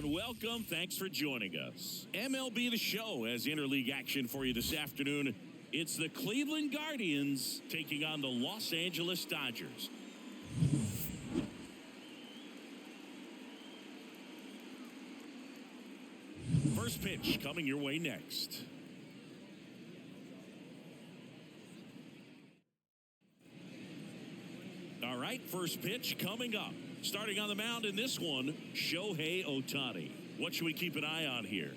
and welcome. Thanks for joining us. MLB The Show has interleague action for you this afternoon. It's the Cleveland Guardians taking on the Los Angeles Dodgers. First pitch coming your way next. All right, first pitch coming up. Starting on the mound in this one, Shohei Ohtani. What should we keep an eye on here?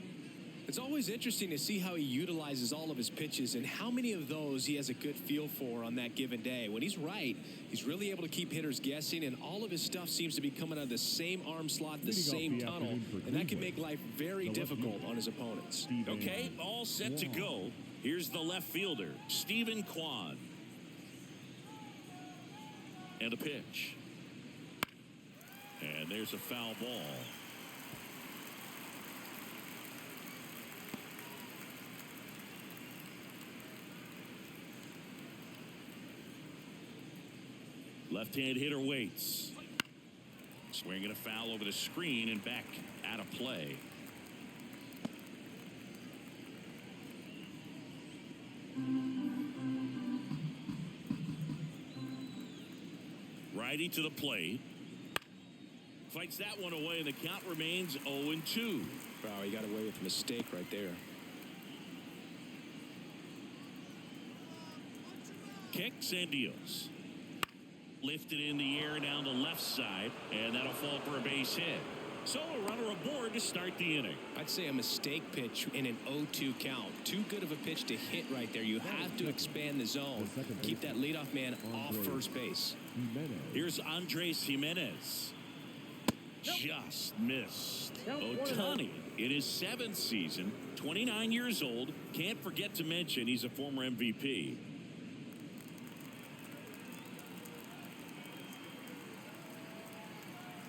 It's always interesting to see how he utilizes all of his pitches and how many of those he has a good feel for on that given day. When he's right, he's really able to keep hitters guessing, and all of his stuff seems to be coming out of the same arm slot, the same tunnel, and that can make life very difficult on his opponents. Okay, all set to go. Here's the left fielder, Stephen Kwan. And a pitch. And there's a foul ball. Left-hand hitter waits. Swinging a foul over the screen and back out of play. Righty to the plate. Fights that one away, and the count remains 0-2. Wow, he got away with a mistake right there. Kicks and deals. Lifted in the air down the left side, and that'll fall for a base hit. So a runner aboard to start the inning. I'd say a mistake pitch in an 0-2 count. Too good of a pitch to hit right there. You have to expand the zone. Keep that leadoff man off first base. Here's Andres Jimenez. Just missed. Ohtani in his 7th season, 29 years old. Can't forget to mention he's a former MVP.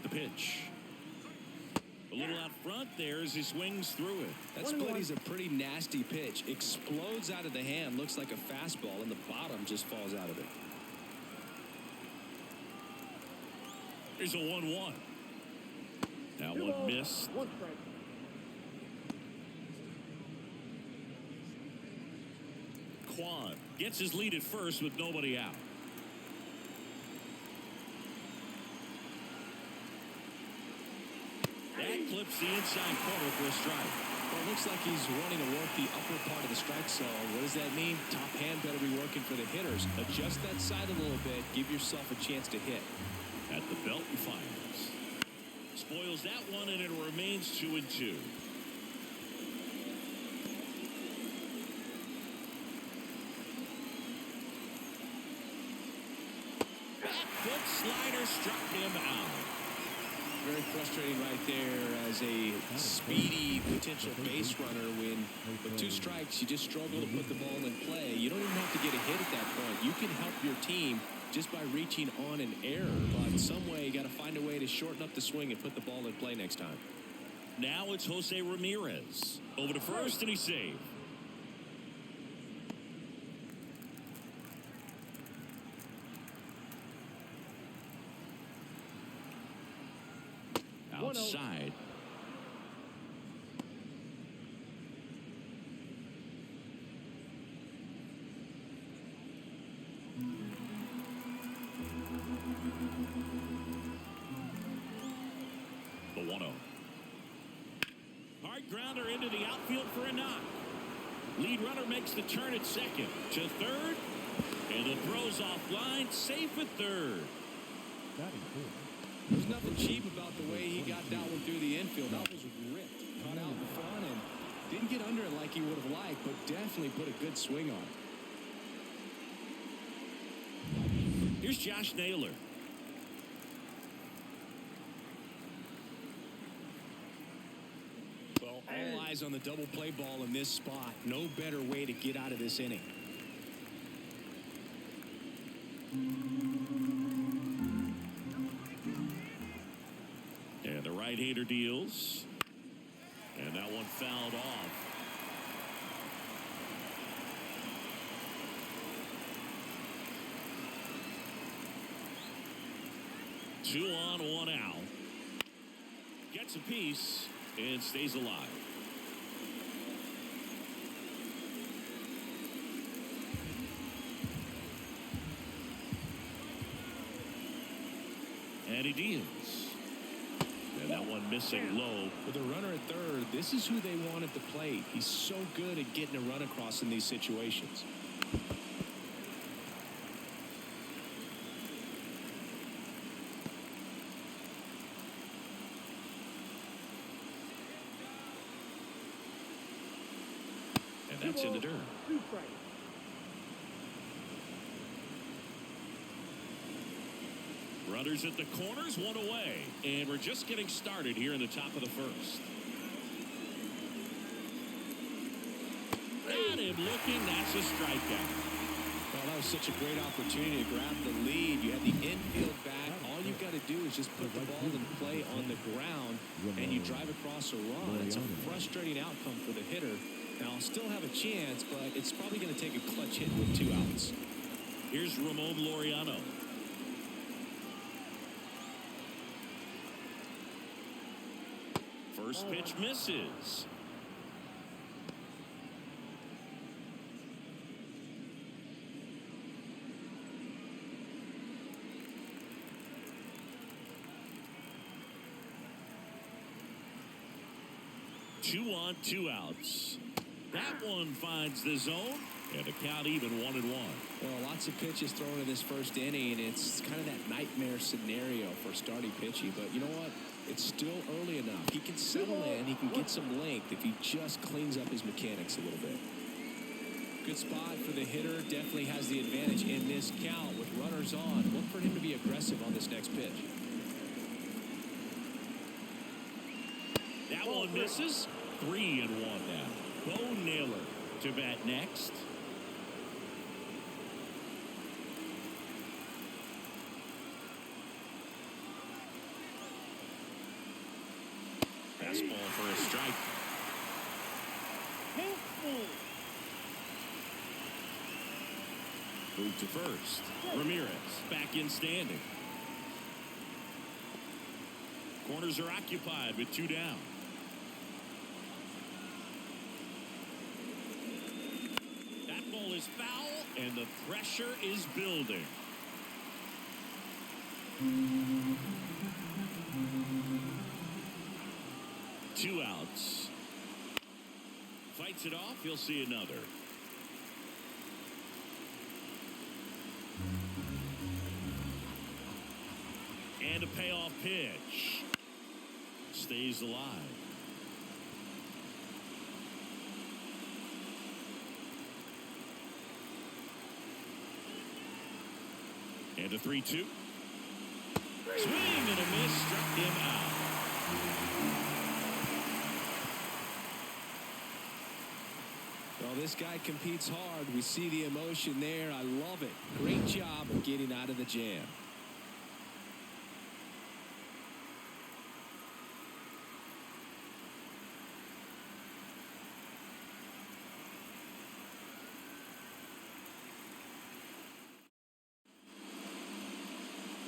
The pitch. A little out front there as he swings through it. That split is a pretty nasty pitch. Explodes out of the hand. Looks like a fastball, and the bottom just falls out of it. There's a 1-1. That one missed. Kwan gets his lead at first with nobody out. That clips the inside corner for a strike. Well, it looks like he's wanting to work the upper part of the strike zone. What does that mean? Top hand better be working for the hitters. Adjust that side a little bit. Give yourself a chance to hit. At the belt and fires. Spoils that one, and it remains 2-2. Back foot slider struck him out. Very frustrating right there as a speedy potential base runner when with 2 strikes you just struggle to put the ball in play. You don't even have to get a hit at that point. You can help your team just by reaching on an error, but some way you got to find a way to shorten up the swing and put the ball in play next time. Now it's Jose Ramirez over to first, and he's saved. Outside. The 1-0. Hard grounder into the outfield for a knock. Lead runner makes the turn at second to third, and the throw's offline, safe at third. There's nothing cheap about the way he got that one through the infield. That was ripped, caught out in front, and didn't get under it like he would have liked, but definitely put a good swing on it. Here's Josh Naylor. Well, all eyes on the double play ball in this spot. No better way to get out of this inning. And the right-hander deals. And that one fouled off. Two on, one out. Gets a piece. and stays alive. And he deals. And that one missing low. With a runner at third, this is who they want at the plate. He's so good at getting a run across in these situations. And that's in the dirt. Runners at the corners, one away. And we're just getting started here in the top of the first. Got him looking. That's a strikeout. Well, that was such a great opportunity to grab the lead. You have the infield back. All you've got to do is just put the ball in play on the ground, and you drive across a run. It's a frustrating outcome for the hitter. Now, I'll still have a chance, but it's probably going to take a clutch hit with 2 outs. Here's Ramon Laureano. First pitch misses. Two on, 2 outs. That one finds the zone, and the count even 1-1. Well, lots of pitches thrown in this first inning, and it's kind of that nightmare scenario for starting pitching. But you know what? It's still early enough. He can settle in. He can get some length if he just cleans up his mechanics a little bit. Good spot for the hitter. Definitely has the advantage in this count with runners on. Look for him to be aggressive on this next pitch. That one misses. 3-1 now. Bo Naylor to bat next. Fastball for a strike. Move to first. Ramirez back in standing. Corners are occupied with 2 down. That ball is foul, and the pressure is building. Two outs. Fights it off. He'll see another. And a payoff pitch. Stays alive. And a 3-2. Swing and a miss. Struck him out. Well, this guy competes hard. We see the emotion there. I love it. Great job of getting out of the jam.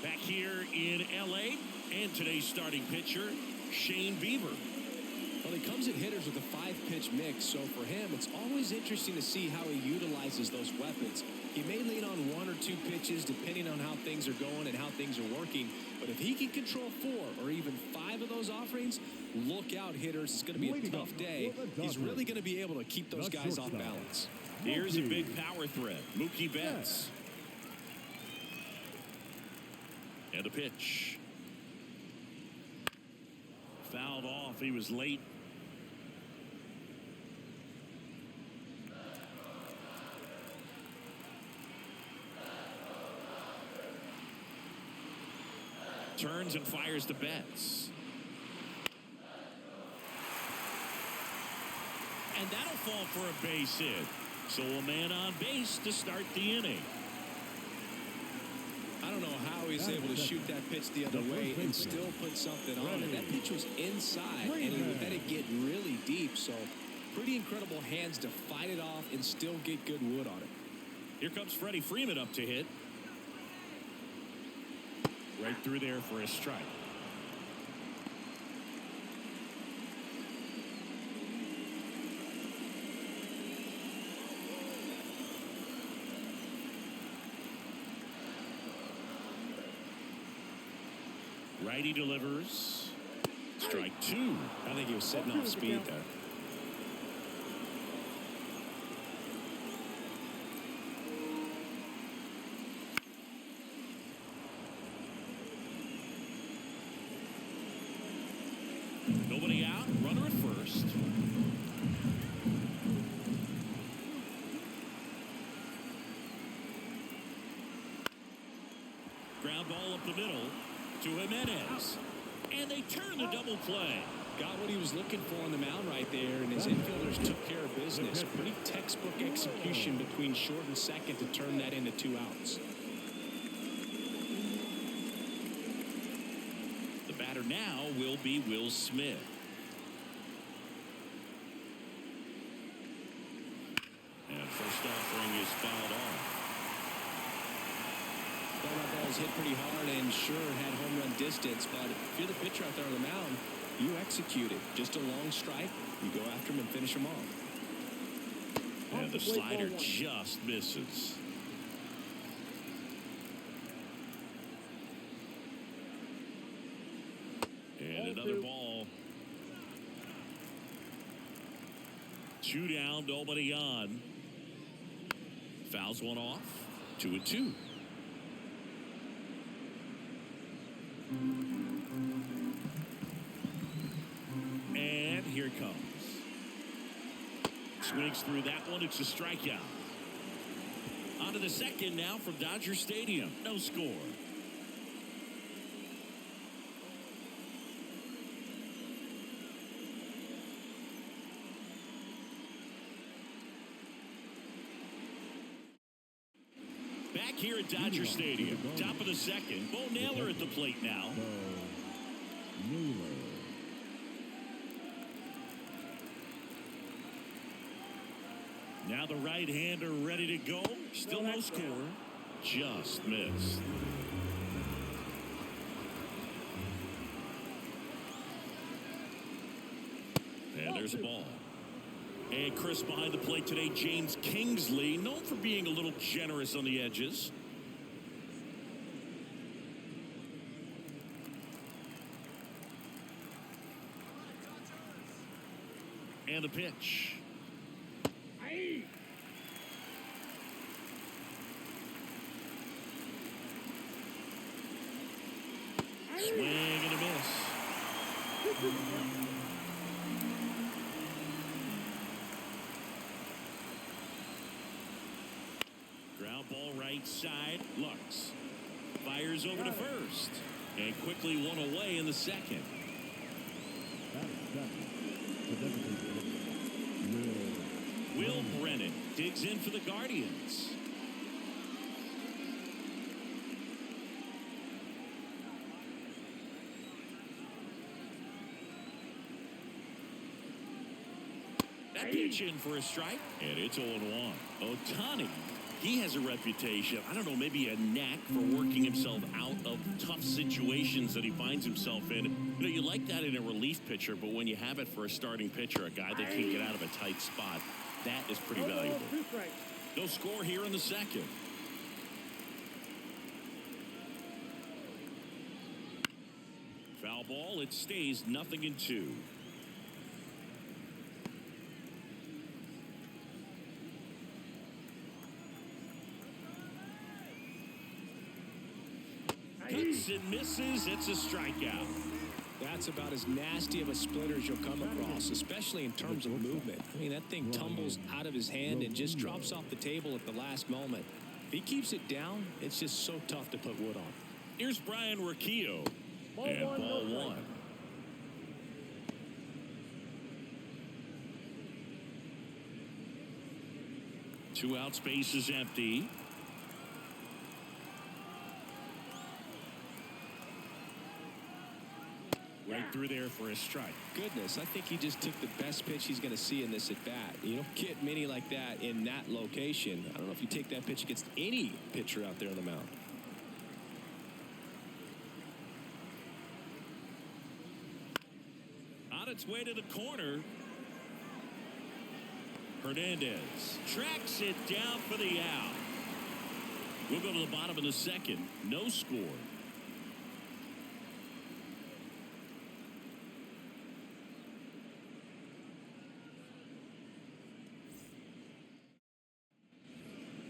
Back here in L.A. and today's starting pitcher, Shane Bieber. Well, he comes at hitters with a 5-pitch mix, so for him, it's always interesting to see how he utilizes those weapons. He may lean on 1 or 2 pitches depending on how things are going and how things are working, but if he can control 4 or even 5 of those offerings, look out, hitters. It's going to be a tough day. He's really going to be able to keep those guys off balance. Here's a big power threat, Mookie Betts. And a pitch. Fouled off. He was late. Turns and fires to Betts. And that'll fall for a base hit. So a man on base to start the inning. I don't know how he's able to shoot that pitch the other way and still put something on it. That pitch was inside, and he let it get really deep. So pretty incredible hands to fight it off and still get good wood on it. Here comes Freddie Freeman up to hit. Right through there for a strike. Righty delivers. Strike two. I think he was setting off speed there. Nobody out. Runner at first. Ground ball up the middle to Jimenez. And they turn the double play. Got what he was looking for on the mound right there, and his infielders took care of business. Pretty textbook execution between short and second to turn that into 2 outs. The batter now will be Will Smith. And first offering is fouled off. Well, that ball was hit pretty hard and sure had home run distance, but if you're the pitcher out there on the mound, you execute it. Just a long strike. You go after him and finish him off. And the slider just misses. And another ball. 2 down, nobody on. Fouls one off. 2-2. And here it comes. Swings through that one. It's a strikeout. On to the second now from Dodger Stadium. No score. Back here at Dodger Stadium. Top of the second. Bo Naylor at the plate now. Now the right-hander ready to go. Still no score. Just missed. And there's a ball. And Chris behind the plate today, James Kingsley, known for being a little generous on the edges. And the pitch. Swing and a miss. Ground ball right side. Lux fires over to first. And quickly one away in the second. Will Brennan digs in for the Guardians. That pitch in for a strike, and it's 0-1. Ohtani, he has a reputation, I don't know, maybe a knack for working himself out of tough situations that he finds himself in. You know, you like that in a relief pitcher, but when you have it for a starting pitcher, a guy that can get out of a tight spot, that is pretty valuable. No score here in the second. Foul ball, it stays 0-2. Hits and misses. It's a strikeout. That's about as nasty of a splitter as you'll come across, especially in terms of movement. I mean, that thing tumbles out of his hand and just drops off the table at the last moment. If he keeps it down, it's just so tough to put wood on. Here's Brian Riccio. And ball one. Two out, space is empty. Right through there for a strike. Goodness, I think he just took the best pitch he's going to see in this at bat. You don't get many like that in that location. I don't know if you take that pitch against any pitcher out there on the mound. On its way to the corner. Hernandez tracks it down for the out. We'll go to the bottom of the second. No score.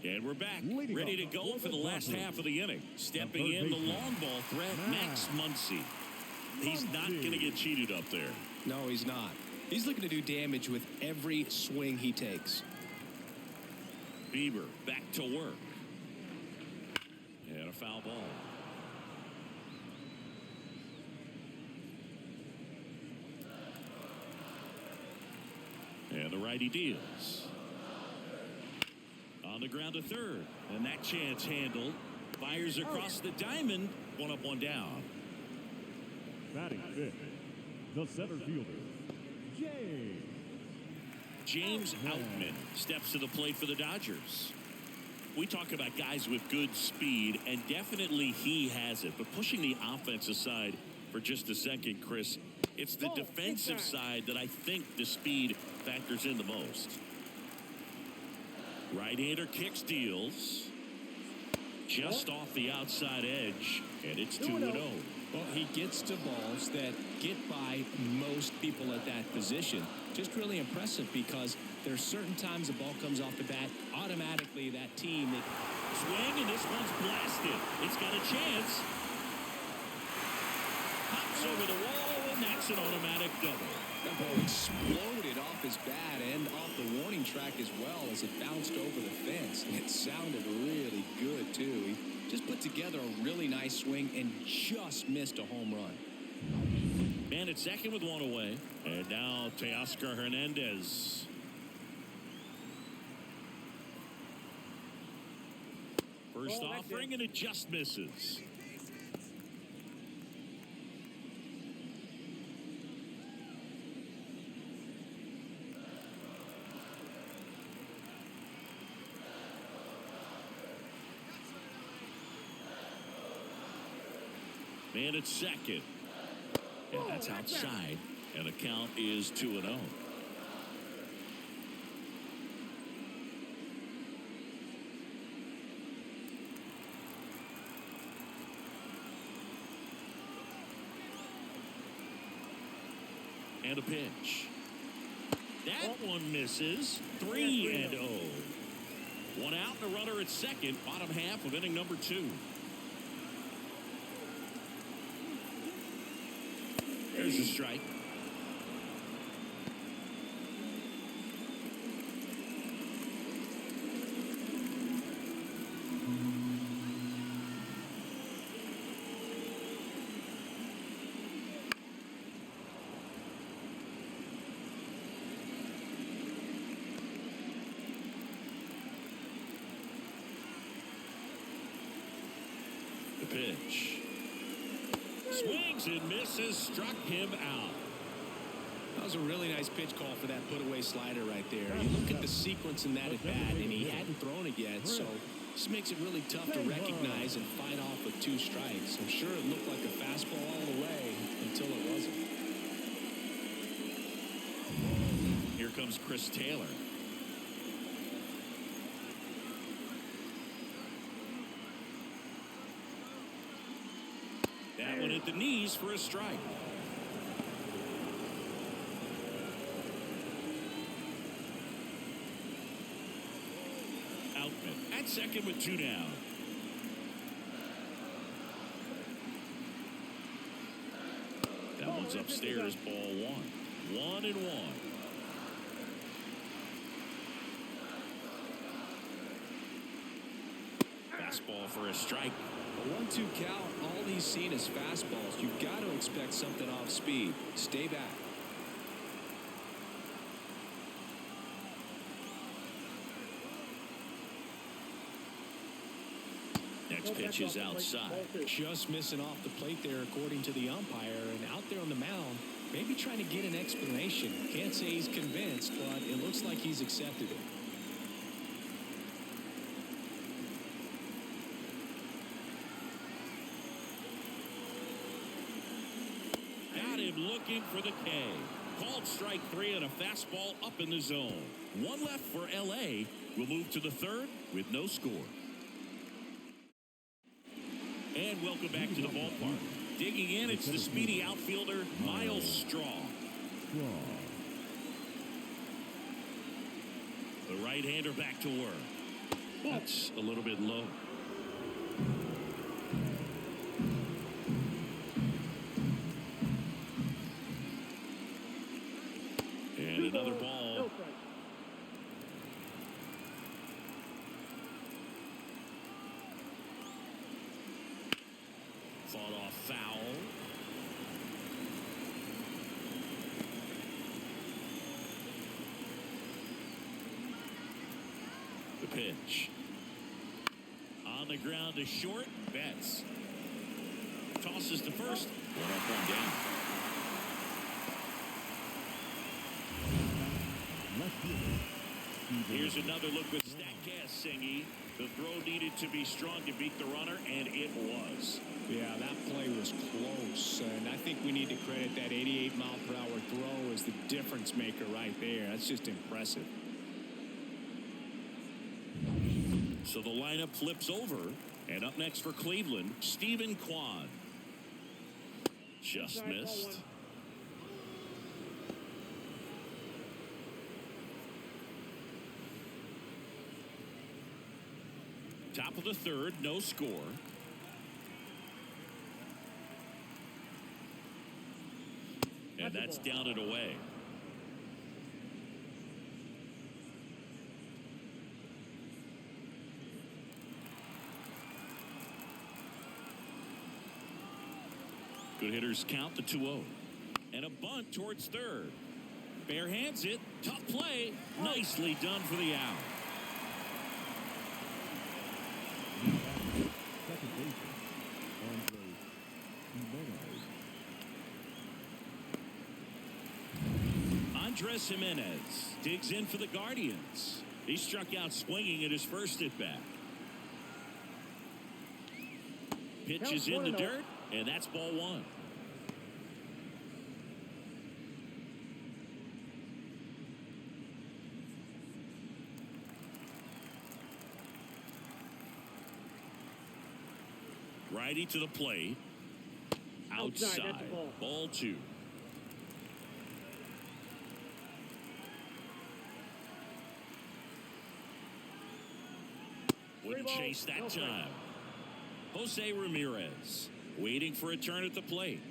And we're back, ready to go for the last half of the inning. Stepping in, the long ball threat, Max Muncy. He's not going to get cheated up there. No, he's not. He's looking to do damage with every swing he takes. Bieber back to work. And a foul ball. And the righty deals. On the ground to third. And that chance handled. Fires across the diamond. One up, one down. Batting fifth, the center fielder, James Outman steps to the plate for the Dodgers. We talk about guys with good speed, and definitely he has it. But pushing the offense aside for just a second, Chris, it's the defensive side that I think the speed factors in the most. Right-hander kicks, deals. Just off the outside edge, and it's 2-0. Well, he gets to balls that get by most people at that position. Just really impressive because there's certain times the ball comes off the bat, automatically that team that swing, and this one's blasted. It's got a chance. Hops over the wall, and that's an automatic double. That ball exploded off his bat and off the warning track as well as it bounced over the fence. It sounded really good, too. He just put together a really nice swing and just missed a home run. Man at second with one away. And now Teoscar Hernandez. First offering, and it just misses. Man at second. And that's outside. And the count is 2-0. And a pitch. That one misses. 3-0. One out and a runner at second. Bottom half of inning number 2. There's a strike. The pitch. Swings and misses, struck him out. That was a really nice pitch call for that put-away slider right there. You look at the sequence in that at bat, and he hadn't thrown it yet, so this makes it really tough to recognize and fight off with 2 strikes. I'm sure it looked like a fastball all the way until it wasn't. Here comes Chris Taylor. That one at the knees for a strike. Outman at second with 2 down. That one's upstairs, ball 1. 1-1. Fastball for a strike. A 1-2 count, all he's seen is fastballs. You've got to expect something off speed. Stay back. Next pitch is outside. Just missing off the plate there, according to the umpire. And out there on the mound, maybe trying to get an explanation. Can't say he's convinced, but it looks like he's accepted it. Looking for the K. Called strike 3 and a fastball up in the zone. One left for LA. We'll move to the third with no score. And welcome back to the ballpark. Digging in, it's the speedy outfielder, Miles Straw. The right-hander back to work. That's a little bit low. And another ball. Fought off foul. The pitch. On the ground to short. Betts. Tosses to first. One up, one down. Here's another look with Statcast, Singy. The throw needed to be strong to beat the runner, and it was. Yeah, that play was close, and I think we need to credit that 88-mile-per-hour throw as the difference maker right there. That's just impressive. So the lineup flips over, and up next for Cleveland, Stephen Kwan. Just missed. Top of the third, no score. And that's down and away. Good hitters count the 2-0. And a bunt towards third. Bare hands it. Tough play. Nicely done for the out. Andres Jimenez digs in for the Guardians. He struck out swinging at his first at bat. Pitches in the dirt, and that's ball one. Righty to the plate. Outside. Ball two. Wouldn't chase that time. Jose Ramirez waiting for a turn at the plate.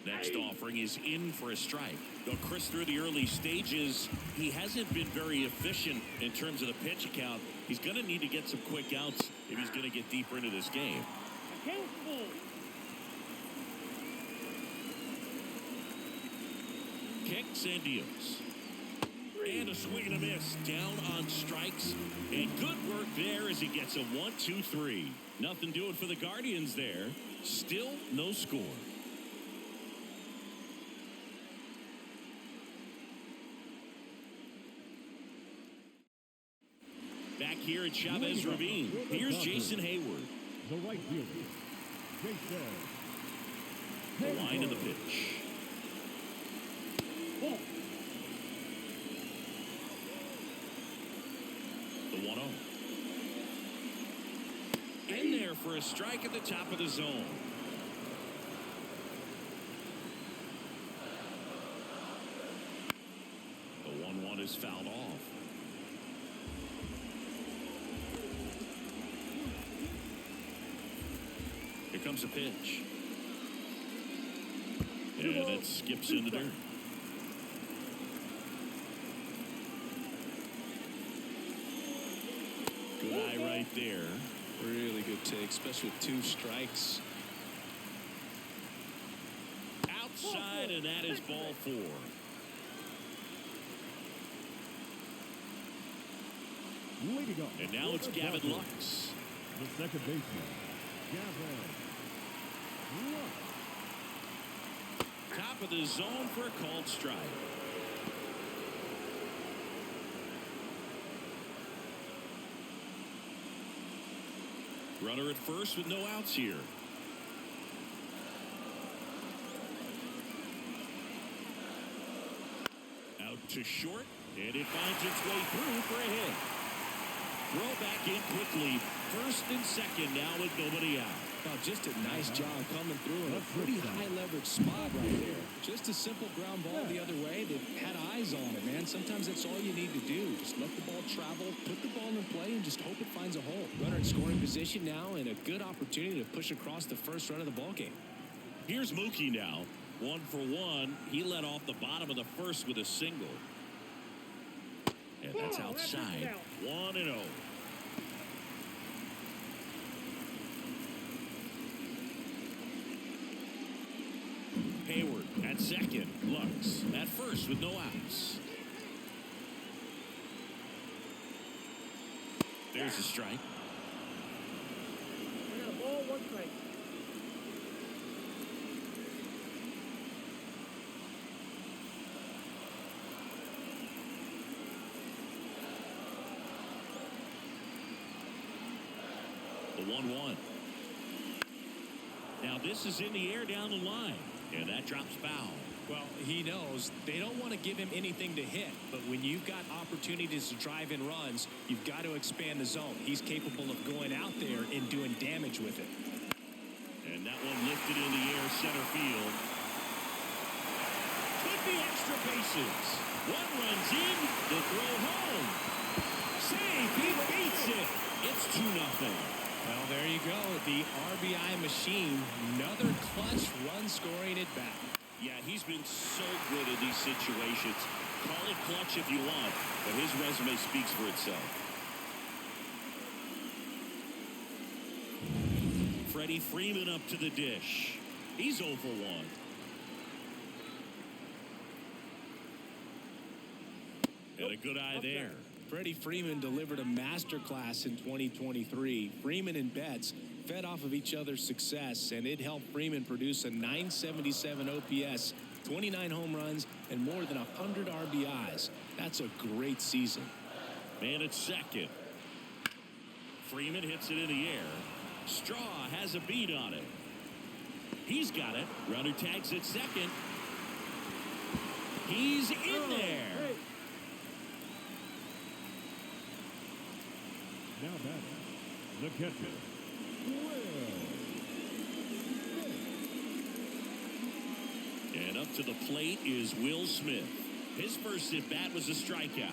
Next offering is in for a strike. Though Chris, through the early stages, he hasn't been very efficient in terms of the pitch count. He's going to need to get some quick outs if he's going to get deeper into this game. Kicks and deals. And a swing and a miss. Down on strikes. And good work there as he gets a 1-2-3. Nothing doing for the Guardians there. Still no score. Back here at Chavez Ravine, here's Jason Hayward. The right fielder, Jason. The line of the pitch. The 1-0. In there for a strike at the top of the zone. The 1-1 is fouled off. Here comes a pitch. And it skips in the dirt. Good eye right there. Really good take, especially with two strikes. Outside, and that is ball four. Leading up. And now it's Gavin Lux. The second baseman, Gavin Lux. Top of the zone for a called strike. Runner at first with no outs here. Out to short, and it finds its way through for a hit. Throw back in quickly. First and second now with nobody out. Oh, just a nice job coming through in a pretty high leverage spot right there. Just a simple ground ball the other way. They've had eyes on it, man. Sometimes that's all you need to do. Just let the ball travel, put the ball in play, and just hope it finds a hole. Runner in scoring position now, and a good opportunity to push across the first run of the ball game. Here's Mookie now. 1 for 1. He led off the bottom of the first with a single. And that's outside. 1-0. Hayward at second. Lux at first with no outs. There's a strike. I got a ball, 1 strike. The 1-1. Now this is in the air down the line. And that drops foul. Well, he knows they don't want to give him anything to hit, but when you've got opportunities to drive in runs, you've got to expand the zone. He's capable of going out there and doing damage with it. And that one lifted in the air, center field. Could be extra bases. One runs in, the throw home. Save, he beats it. It's 2-0. Well, there you go. The RBI machine. Another clutch run scoring at bat. Yeah, he's been so good in these situations. Call it clutch if you want, but his resume speaks for itself. Freddie Freeman up to the dish. He's 0 for 1. And a good eye there. Freddie Freeman delivered a masterclass in 2023. Freeman and Betts fed off of each other's success, and it helped Freeman produce a .977 OPS, 29 home runs, and more than 100 RBIs. That's a great season. Man at second. Freeman hits it in the air. Straw has a beat on it. He's got it. Runner tags at second. He's in there. Now batting, the catcher, And up to the plate is Will Smith. His first at bat was a strikeout.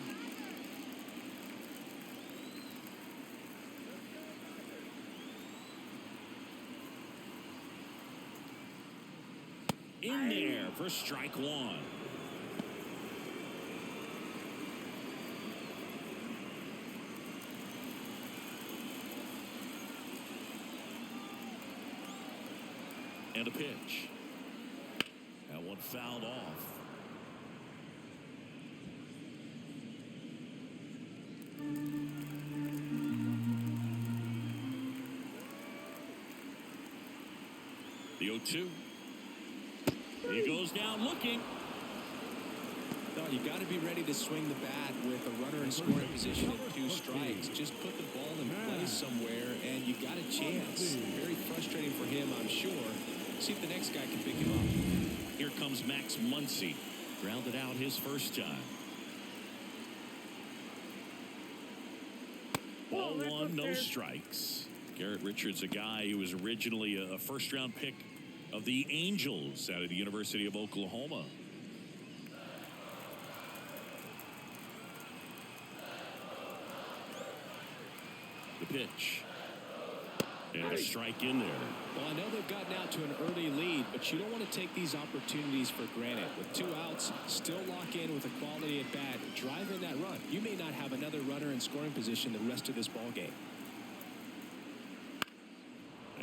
In there for strike 1. And a pitch. That one fouled off. The 0-2. He goes down looking. No, you got to be ready to swing the bat with a runner in scoring position and 2 strikes. Just put the ball in play somewhere, and you got a chance. Very frustrating for him, I'm sure. See if the next guy can pick him up. Here comes Max Muncy. Grounded out his first time. Ball 1, no strikes. Garrett Richards, a guy who was originally a first-round pick of the Angels out of the University of Oklahoma. The pitch. And a strike in there. Well, I know they've gotten out to an early lead, but you don't want to take these opportunities for granted. With 2 outs, still lock in with a quality at bat. Drive in that run. You may not have another runner in scoring position the rest of this ball game.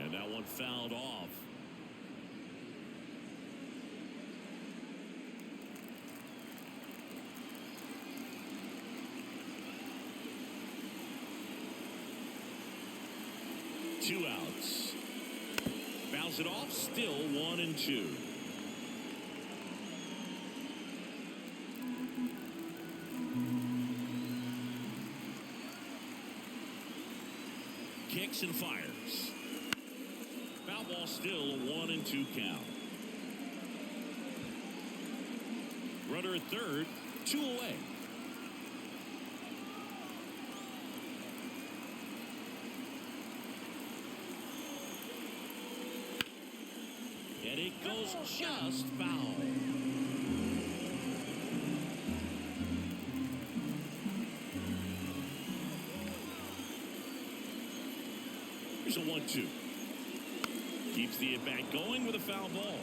And that one fouled off. Two outs. Fouls it off. Still 1-2. Kicks and fires. Foul ball, still a 1-2 count. Runner at third, 2 away. And it goes just foul. Here's a 1-2. Keeps the at-bat going with a foul ball.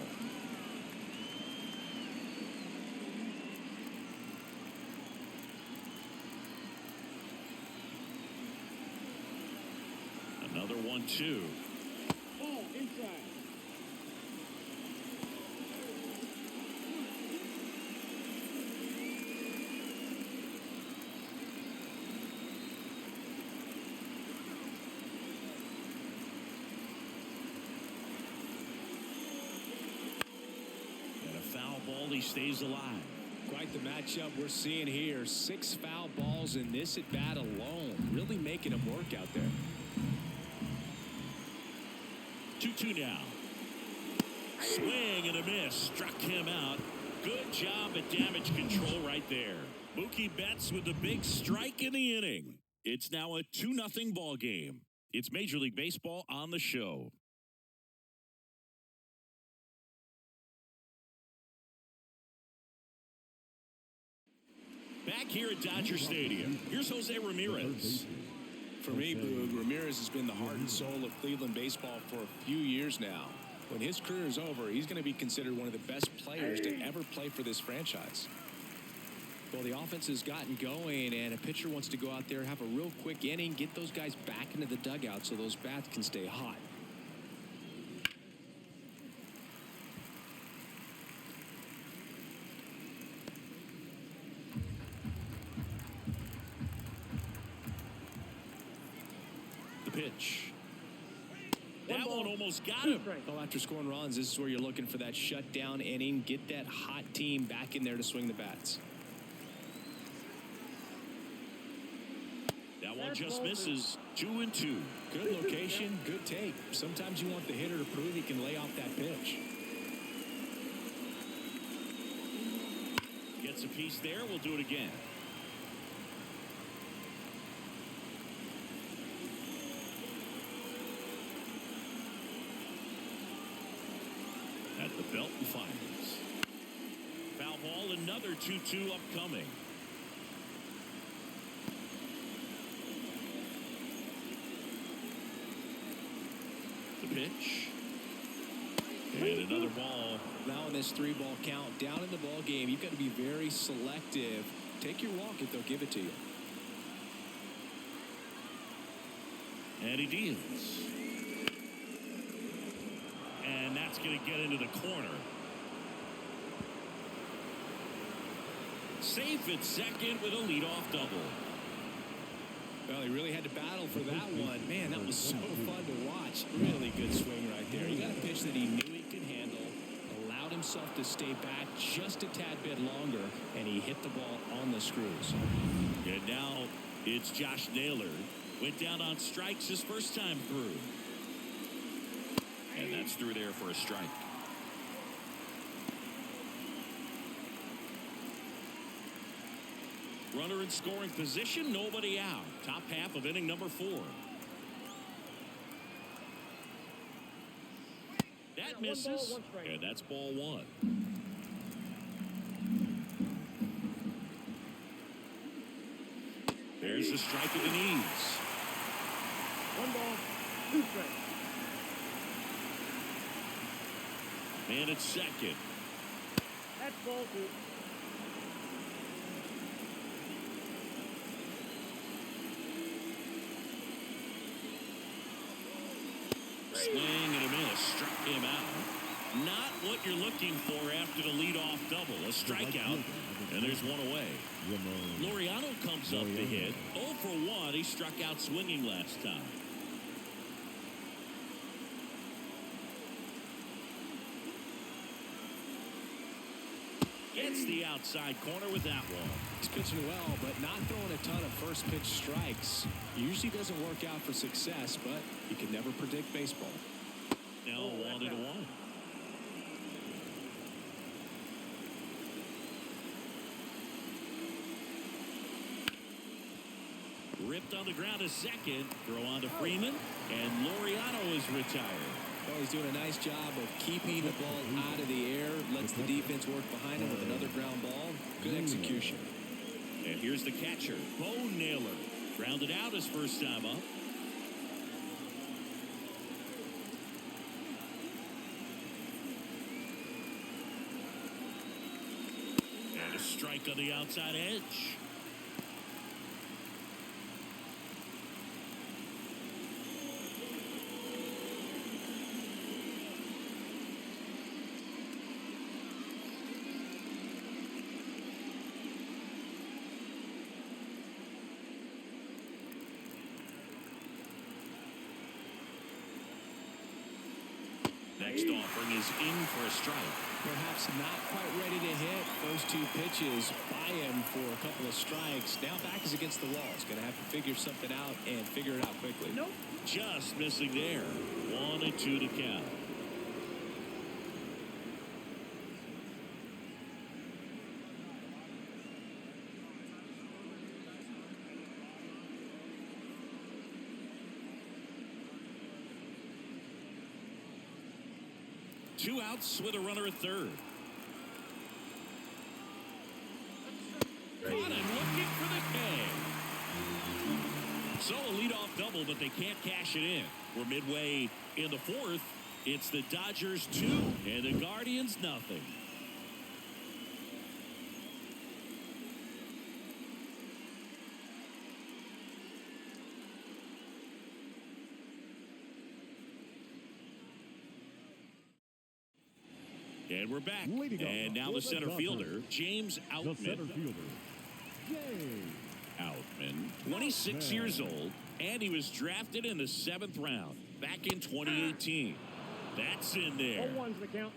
Another 1-2. Ball inside. And a foul ball, he stays alive. Quite the matchup we're seeing here. 6 foul balls in this at-bat alone. Really making him work out there. 2-2 now. Swing and a miss. Struck him out. Good job at damage control right there. Mookie Betts with the big strike in the inning. It's now a 2-0 ball game. It's Major League Baseball on the show. Back here at Dodger Stadium, here's Jose Ramirez. For me, Boog, Ramirez has been the heart and soul of Cleveland baseball for a few years now. When his career is over, he's going to be considered one of the best players to ever play for this franchise. Well, the offense has gotten going, and a pitcher wants to go out there, have a real quick inning, get those guys back into the dugout so those bats can stay hot. Pitch. That one almost got him. Well, after scoring runs, this is where you're looking for that shutdown inning. Get that hot team back in there to swing the bats. That one just misses. 2-2. Good location, good take. Sometimes you want the hitter to prove he can lay off that pitch. Gets a piece there. We'll do it again. At the belt and fires. Foul ball, another 2-2 upcoming. The pitch. And another ball. Now in this 3-ball count, down in the ball game, you've got to be very selective. Take your walk if they'll give it to you. And he deals. And that's going to get into the corner. Safe at second with a leadoff double. Well, he really had to battle for that one. Man, that was so fun to watch. Really good swing right there. He got a pitch that he knew he could handle, allowed himself to stay back just a tad bit longer, and he hit the ball on the screws. And now it's Josh Naylor. Went down on strikes his first time through. And that's through there for a strike. Runner in scoring position, nobody out. Top half of inning number 4. That misses, and that's ball 1. There's a strike with the knees. 1 ball, 2 strikes. Man at second. That's ball 2. Swing and a miss. Struck him out. Not what you're looking for after the leadoff double. A strikeout, and there's one away. Laureano comes up to hit. 0 for 1. He struck out swinging last time. Gets the outside corner with that one. He's pitching well, but not throwing a ton of first pitch strikes. Usually doesn't work out for success, but you can never predict baseball. Now 1-1. Ripped on the ground a second. Throw on to Freeman, and Laureano is retired. Well, he's doing a nice job of keeping the ball out of the air, lets the defense work behind him with another ground ball. Good execution. And here's the catcher, Bo Naylor. Grounded out his first time up. And a strike on the outside edge. Next offering is in for a strike. Perhaps not quite ready to hit. First two pitches by him for a couple of strikes. Now back is against the wall. He's going to have to figure something out and figure it out quickly. Nope. Just missing there. 1-2 to count. Two outs with a runner at third. Caught him looking for the K. So a leadoff double, but they can't cash it in. We're midway in the fourth. It's the Dodgers 2 and the Guardians nothing. And we're back. And now the center fielder, James Outman. The center fielder, James Outman, 26 years old, and he was drafted in the 7th round back in 2018. That's in there. 0-1's the count.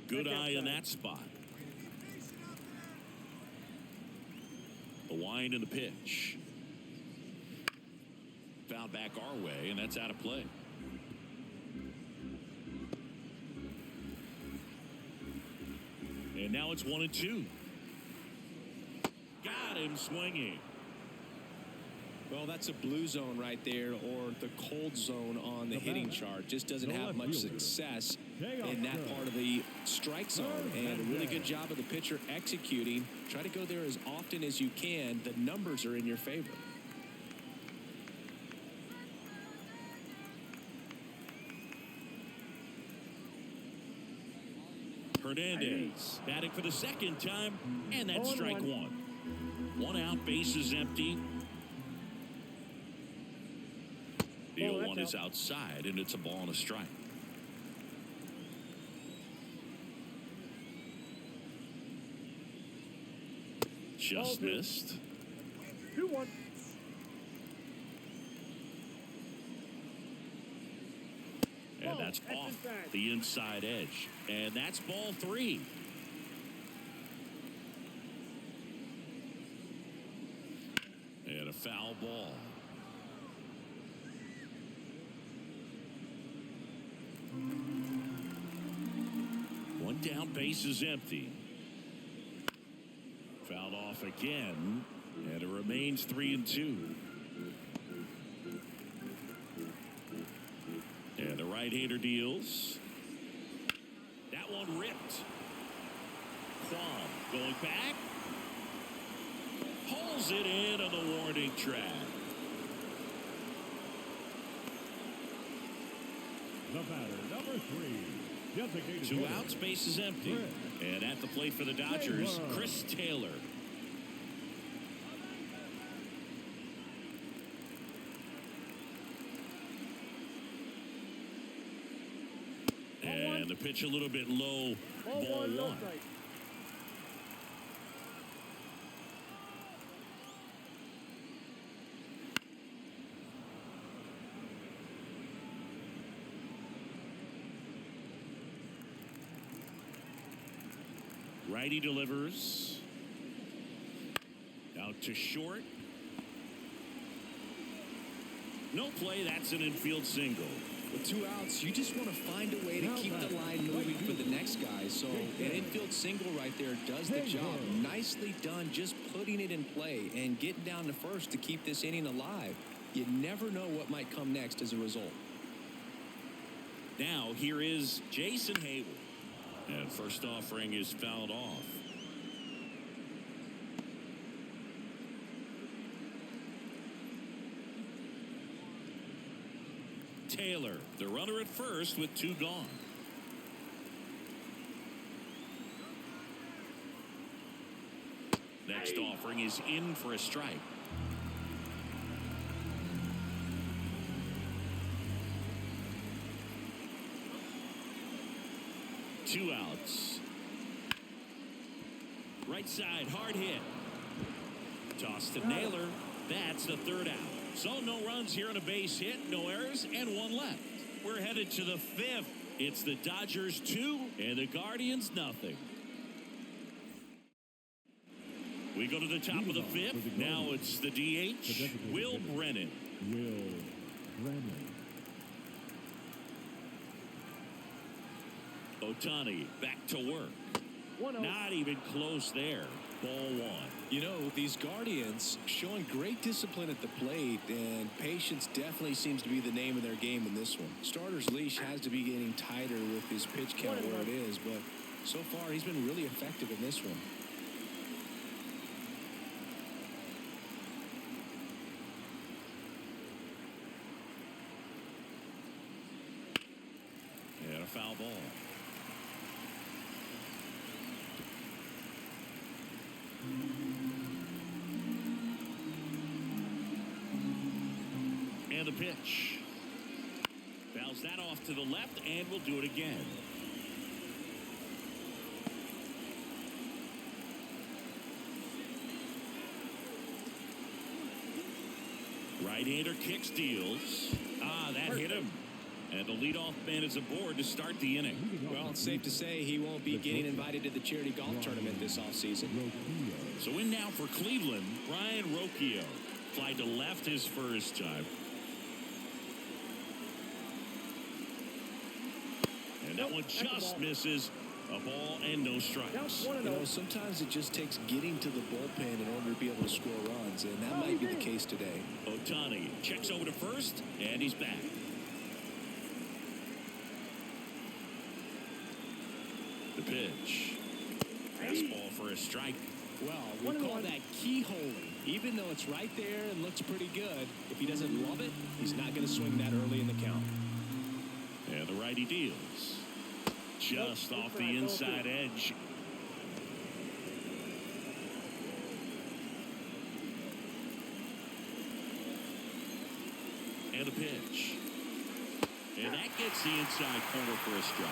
Good eye in that spot. The wind and the pitch. Fouled back our way, and that's out of play. And now it's 1-2. Got him swinging. Well, that's a blue zone right there, or the cold zone on the hitting chart. Just doesn't have much success in that part of the strike zone. And a really good job of the pitcher executing. Try to go there as often as you can. The numbers are in your favor. Hernandez batting for the second time, and that's strike one. One out, bases empty. The 0-1 is outside, and it's a ball and a strike. Just missed. 2-1. And that's off the inside edge. And that's ball 3. And a foul ball. One down, base is empty. Fouled off again. And it remains 3-2. And the right-hander deals. That one ripped. Quam going back. Pulls it in on the warning track. The batter, number 3. Designated 2 hitter, outs, base is empty. And at the plate for the Dodgers, Chris Taylor. And the pitch a little bit low. Ball 1. No strike. Righty delivers. Out to short. No play. That's an infield single. With 2 outs, you just want to find a way to keep the line moving for the next guy. So an infield single right there does the job. Nicely done, just putting it in play and getting down to first to keep this inning alive. You never know what might come next as a result. Now here is Jason Hayward. And first offering is fouled off. Taylor, the runner at first with 2 gone. Next offering is in for a strike. Two outs. Right side, hard hit. Toss to Naylor. That's the 3rd out. So no runs here on a base hit, no errors, and 1 left. We're headed to the 5th. It's the Dodgers 2 and the Guardians nothing. We go to the top of the 5th. Now it's the DH, Will Brennan. Will Brennan. Ohtani back to work. 1-0. Not even close there. Ball 1. You know, these Guardians showing great discipline at the plate, and patience definitely seems to be the name of their game in this one. Starter's leash has to be getting tighter with his pitch count where it is, but so far he's been really effective in this one. And a foul ball. And the pitch. Fouls that off to the left, and we'll do it again. Right-hander kicks, deals. That hit him. And the leadoff man is aboard to start the inning. Well, it's safe to say he won't be getting invited to the charity golf tournament this offseason. So in now for Cleveland, Ryan Rocchio. Fly to left his first time. And that one just misses. A ball and no strikes. You know, sometimes it just takes getting to the bullpen in order to be able to score runs, and that might be the case today. Ohtani checks over to first, and he's back. The pitch. Fastball for a strike. Well, we call that keyholing. Even though it's right there and looks pretty good, if he doesn't love it, he's not going to swing that early in the count. And the righty deals. Just off the inside edge. And the pitch. And that gets the inside corner for a strike.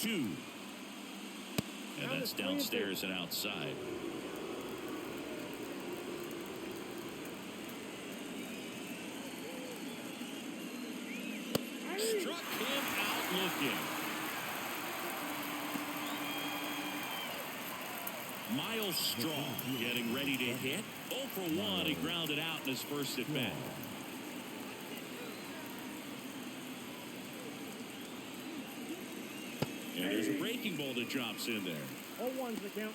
Two. And that's downstairs and outside. Struck him out looking. Miles Strong getting ready to hit. 0 for 1. He grounded out in his first at bat. And there's a breaking ball that drops in there. 0-1's the count.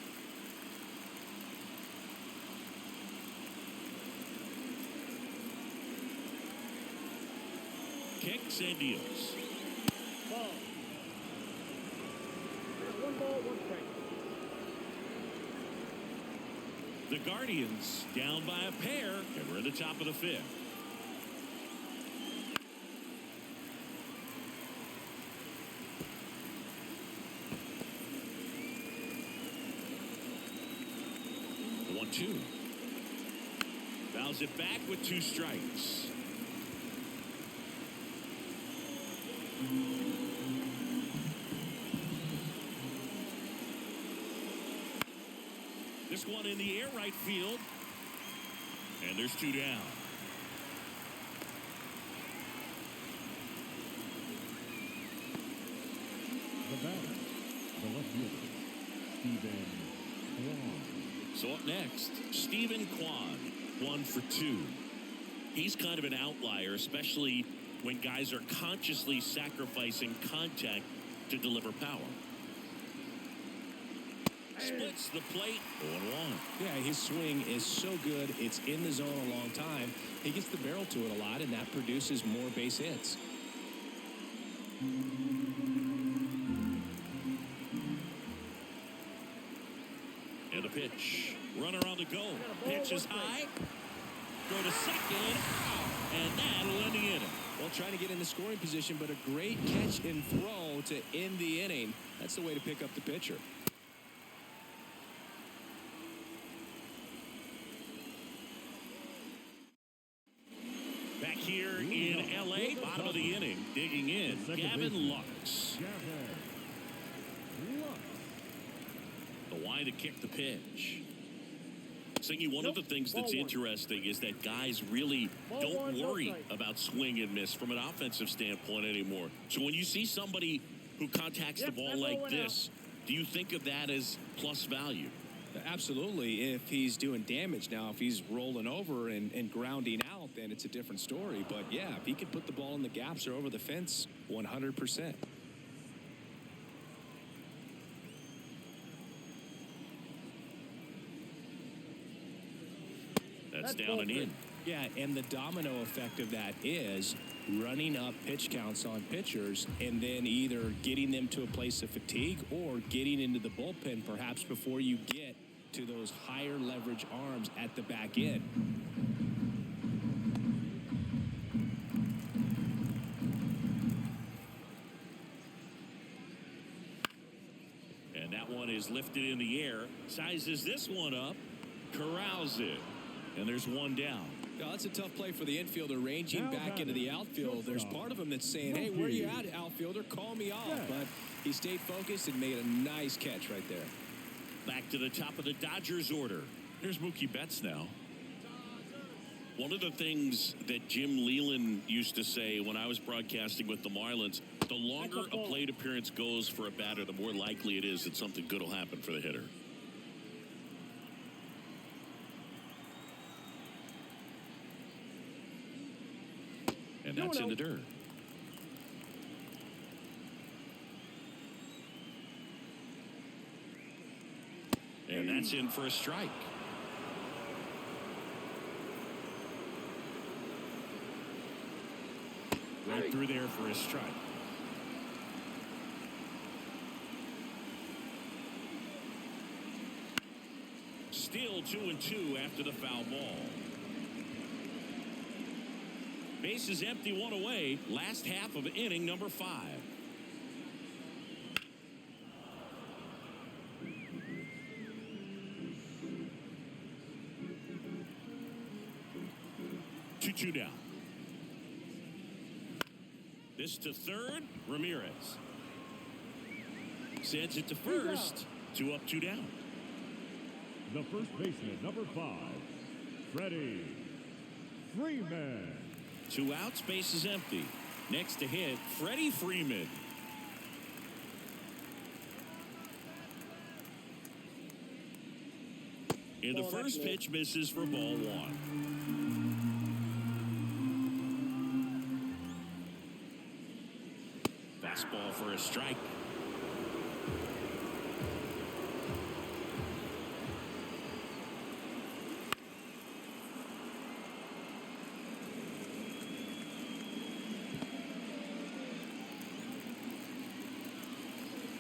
Kicks and deals. Ball. There's 1 ball, 1 strike. The Guardians down by a pair, and we're in the top of the 5th. The 1-2. Fouls it back with 2 strikes. This one in the air, right field. And there's 2 down. The batter, the left fielder, Stephen Kwan. So up next, Stephen Kwan, 1 for 2. He's kind of an outlier, especially when guys are consciously sacrificing contact to deliver power. Splits the plate, 0-1. Yeah, his swing is so good. It's in the zone a long time. He gets the barrel to it a lot, and that produces more base hits. And a pitch. Runner on the go. Pitch is high. Go to second. And that'll end the inning. Well, trying to get in the scoring position, but a great catch and throw to end the inning. That's the way to pick up the pitcher. Back here in L.A., bottom of the inning, digging in, Gavin Lux. The wide to kick the pitch. Singy, one of the things that's interesting is that guys really don't worry about swing and miss from an offensive standpoint anymore. So when you see somebody who contacts the ball like this, do you think of that as plus value? Absolutely. If he's doing damage now, if he's rolling over and grounding out, then it's a different story. But yeah, if he can put the ball in the gaps or over the fence, 100%. That's down and in. Yeah, and the domino effect of that is running up pitch counts on pitchers and then either getting them to a place of fatigue or getting into the bullpen perhaps before you get to those higher leverage arms at the back end. And that one is lifted in the air. Sizes this one up. Corrals it. And there's one down. Now, that's a tough play for the infielder ranging back into the outfield. There's part of him that's saying, hey, where are you at, outfielder? Call me off. But he stayed focused and made a nice catch right there. Back to the top of the Dodgers order. Here's Mookie Betts now. One of the things that Jim Leland used to say when I was broadcasting with the Marlins, the longer a plate appearance goes for a batter, the more likely it is that something good will happen for the hitter. And that's in the dirt. And that's in for a strike. Right through there for a strike. Still 2-2 after the foul ball. Bases empty, one away. Last half of inning number 5. Two down. This to third. Ramirez sends it to first. 2 up, 2 down. The first baseman, number 5, Freddie Freeman. 2 outs, base is empty. Next to hit, Freddie Freeman. And the first pitch misses for ball 1. Fastball for a strike.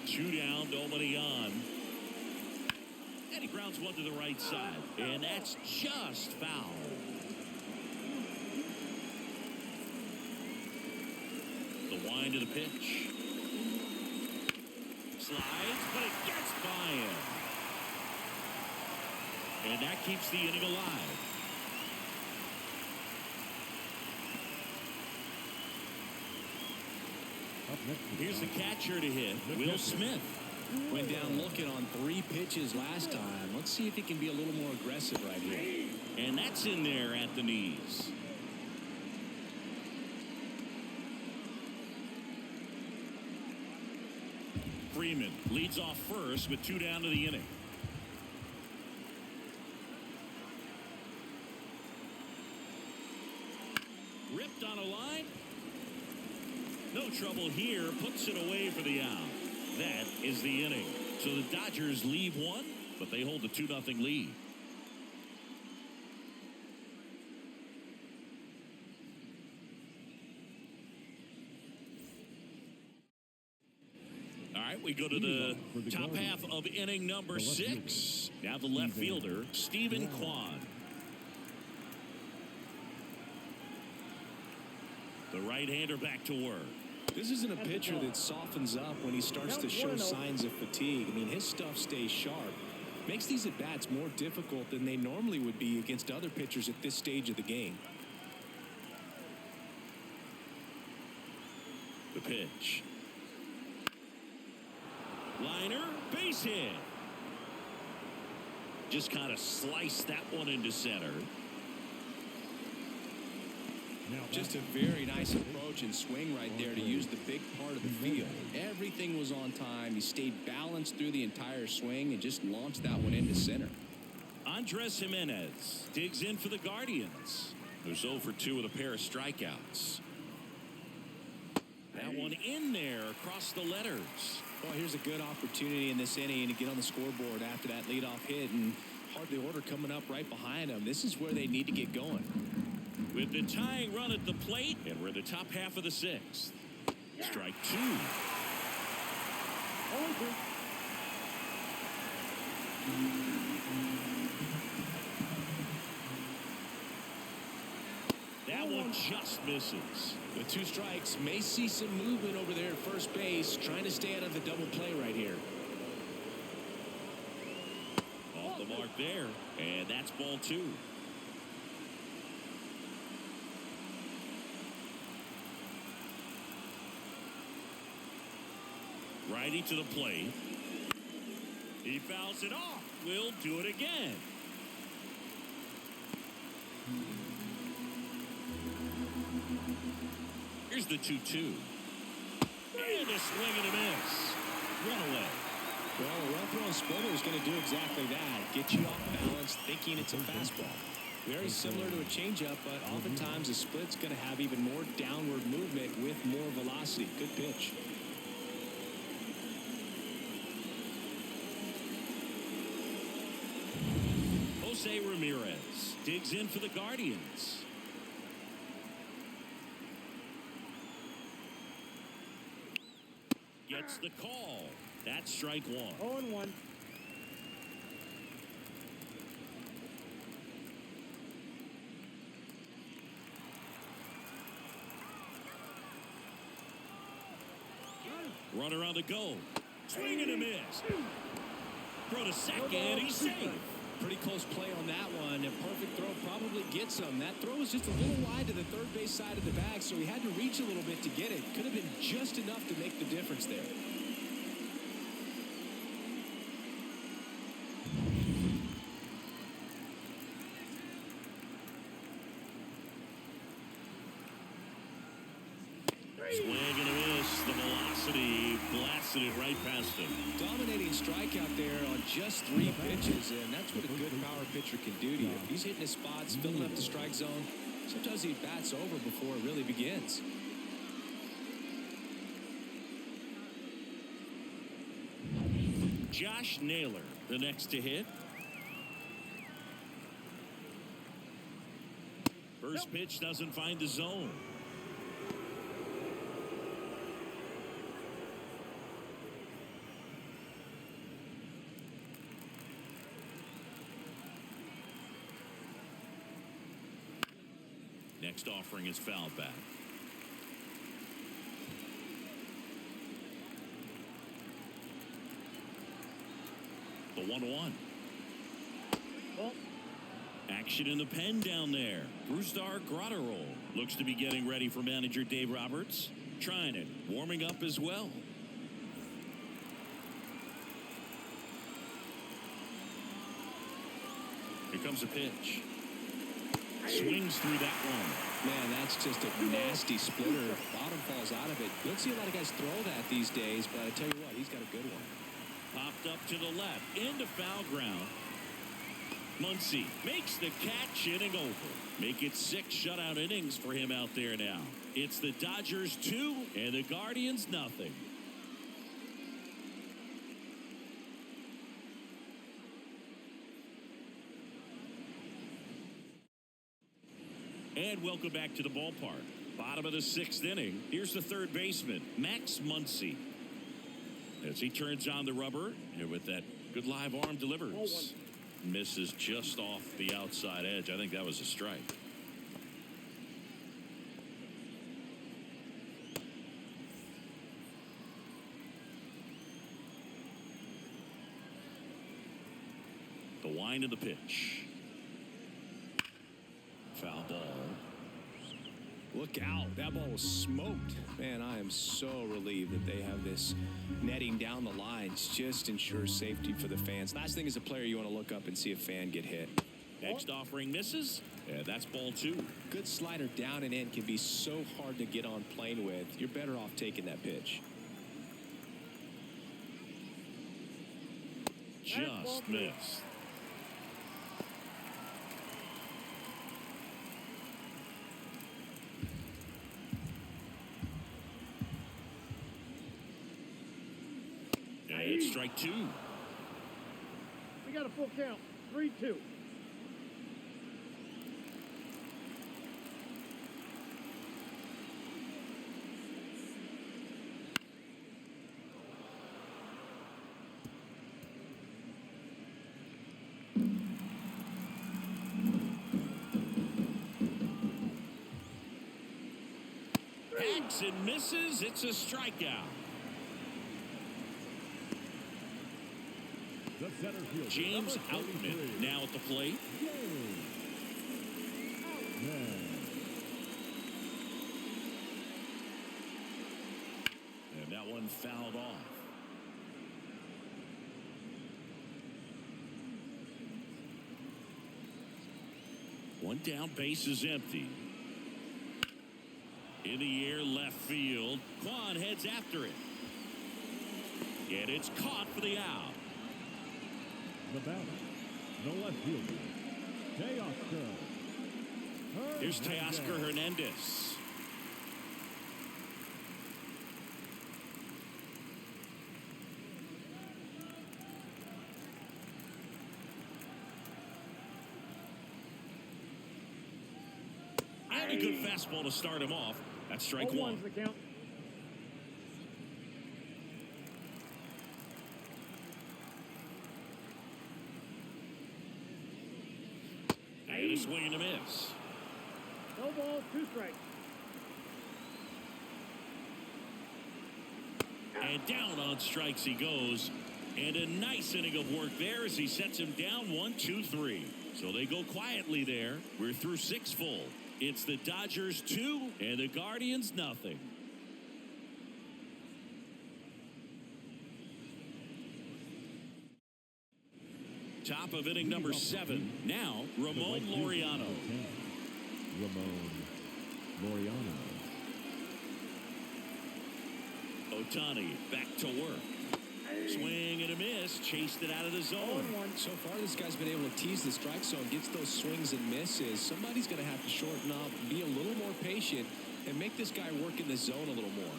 Two down, nobody on. And he grounds one to the right side. And that's just foul. The wind of the pitch. Slides, but it gets by him. And that keeps the inning alive. Here's the catcher to hit, Will Smith. Went down looking on 3 pitches last time. Let's see if he can be a little more aggressive right here. And that's in there at the knees. Freeman leads off first with 2 down to the inning. Ripped on a line. No trouble here. Puts it away for the out. That is the inning. So the Dodgers leave one, but they hold a 2-0 lead. All right, we go to the top half of inning number 6. Now the left fielder, Stephen Kwan. The right-hander back to work. This isn't a pitcher that softens up when he starts to show signs of fatigue. I mean, his stuff stays sharp. Makes these at-bats more difficult than they normally would be against other pitchers at this stage of the game. The pitch. Liner, base hit. Just kind of sliced that one into center. Just a very nice approach and swing right there to use the big part of the field. Everything was on time. He stayed balanced through the entire swing and just launched that one into center. Andres Jimenez digs in for the Guardians. They're 0 for 2 with a pair of strikeouts. That one in there across the letters. Well, here's a good opportunity in this inning to get on the scoreboard after that leadoff hit, and hardly order coming up right behind them. This is where they need to get going. With the tying run at the plate, and we're in the top half of the 6th. Strike 2. 0-2. That one just misses. With 2 strikes, may see some movement over there at first base, trying to stay out of the double play right here. Off the mark there, and that's ball 2. Righty to the plate. He fouls it off. We'll do it again. Here's the 2-2. And a swing and a miss. Run away. Well, a run-thrown splitter is going to do exactly that. Get you off balance, thinking it's a fastball. Very similar to a changeup, but oftentimes a split's going to have even more downward movement with more velocity. Good pitch. Jose Ramirez digs in for the Guardians. Gets the call. That's strike 1. 0-1. Runner on the go. Swing and a miss. Throw to second. He's safe. Pretty close play on that one. A perfect throw probably gets him. That throw was just a little wide to the third base side of the bag, so he had to reach a little bit to get it. Could have been just enough to make the difference there. Swing and a miss. The velocity blasted it right past him. Dominating strikeout there on just 3 pitches, and that's what a good power pitcher can do to you. If he's hitting his spots, filling up the strike zone, sometimes he bats over before it really begins. Josh Naylor, the next to hit. First pitch doesn't find the zone. Next offering is fouled back. The 1-1. Ball. Action in the pen down there. Brusdar Grotterol looks to be getting ready for manager Dave Roberts. Trying it, warming up as well. Here comes a pitch. Swings through that one. Man, that's just a nasty splitter. Bottom falls out of it. You don't see a lot of guys throw that these days, but I tell you what, he's got a good one. Popped up to the left, into foul ground. Muncy makes the catch, inning over. Make it 6 shutout innings for him out there now. It's the Dodgers 2 and the Guardians nothing. And welcome back to the ballpark. Bottom of the 6th inning. Here's the third baseman, Max Muncy. As he turns on the rubber, and with that good live arm delivers. Misses just off the outside edge. I think that was a strike. The wind of the pitch. Foul ball. Look out. That ball was smoked. Man, I am so relieved that they have this netting down the lines. Just ensures safety for the fans. Last thing as a player, you want to look up and see a fan get hit. Next offering misses. Yeah, that's ball 2. Good slider down and in can be so hard to get on plane with. You're better off taking that pitch. Just missed. And it's strike 2. We got a full count. 3-2. Hacks and misses. It's a strikeout. The center fielder, James number Outman 33. now at the plate. And that one fouled off. One down, base is empty. In the air, left field. Quan heads after it. And it's caught for the out. The batter, no left fielder, Teoscar. Here's Teoscar Hernandez. And a good fastball to start him off. That's strike 1. The count. And a swing and a miss. No balls, 2 strikes. And down on strikes he goes. And a nice inning of work there as he sets him down 1, 2, 3. So they go quietly there. We're through 6 full. It's the Dodgers 2 and the Guardians nothing. Top of inning number 7. Now, Ramon Laureano. Ramon Laureano. Ohtani back to work. Swing and a miss. Chased it out of the zone. So far, this guy's been able to tease the strike zone, gets those swings and misses. Somebody's going to have to shorten up, be a little more patient, and make this guy work in the zone a little more.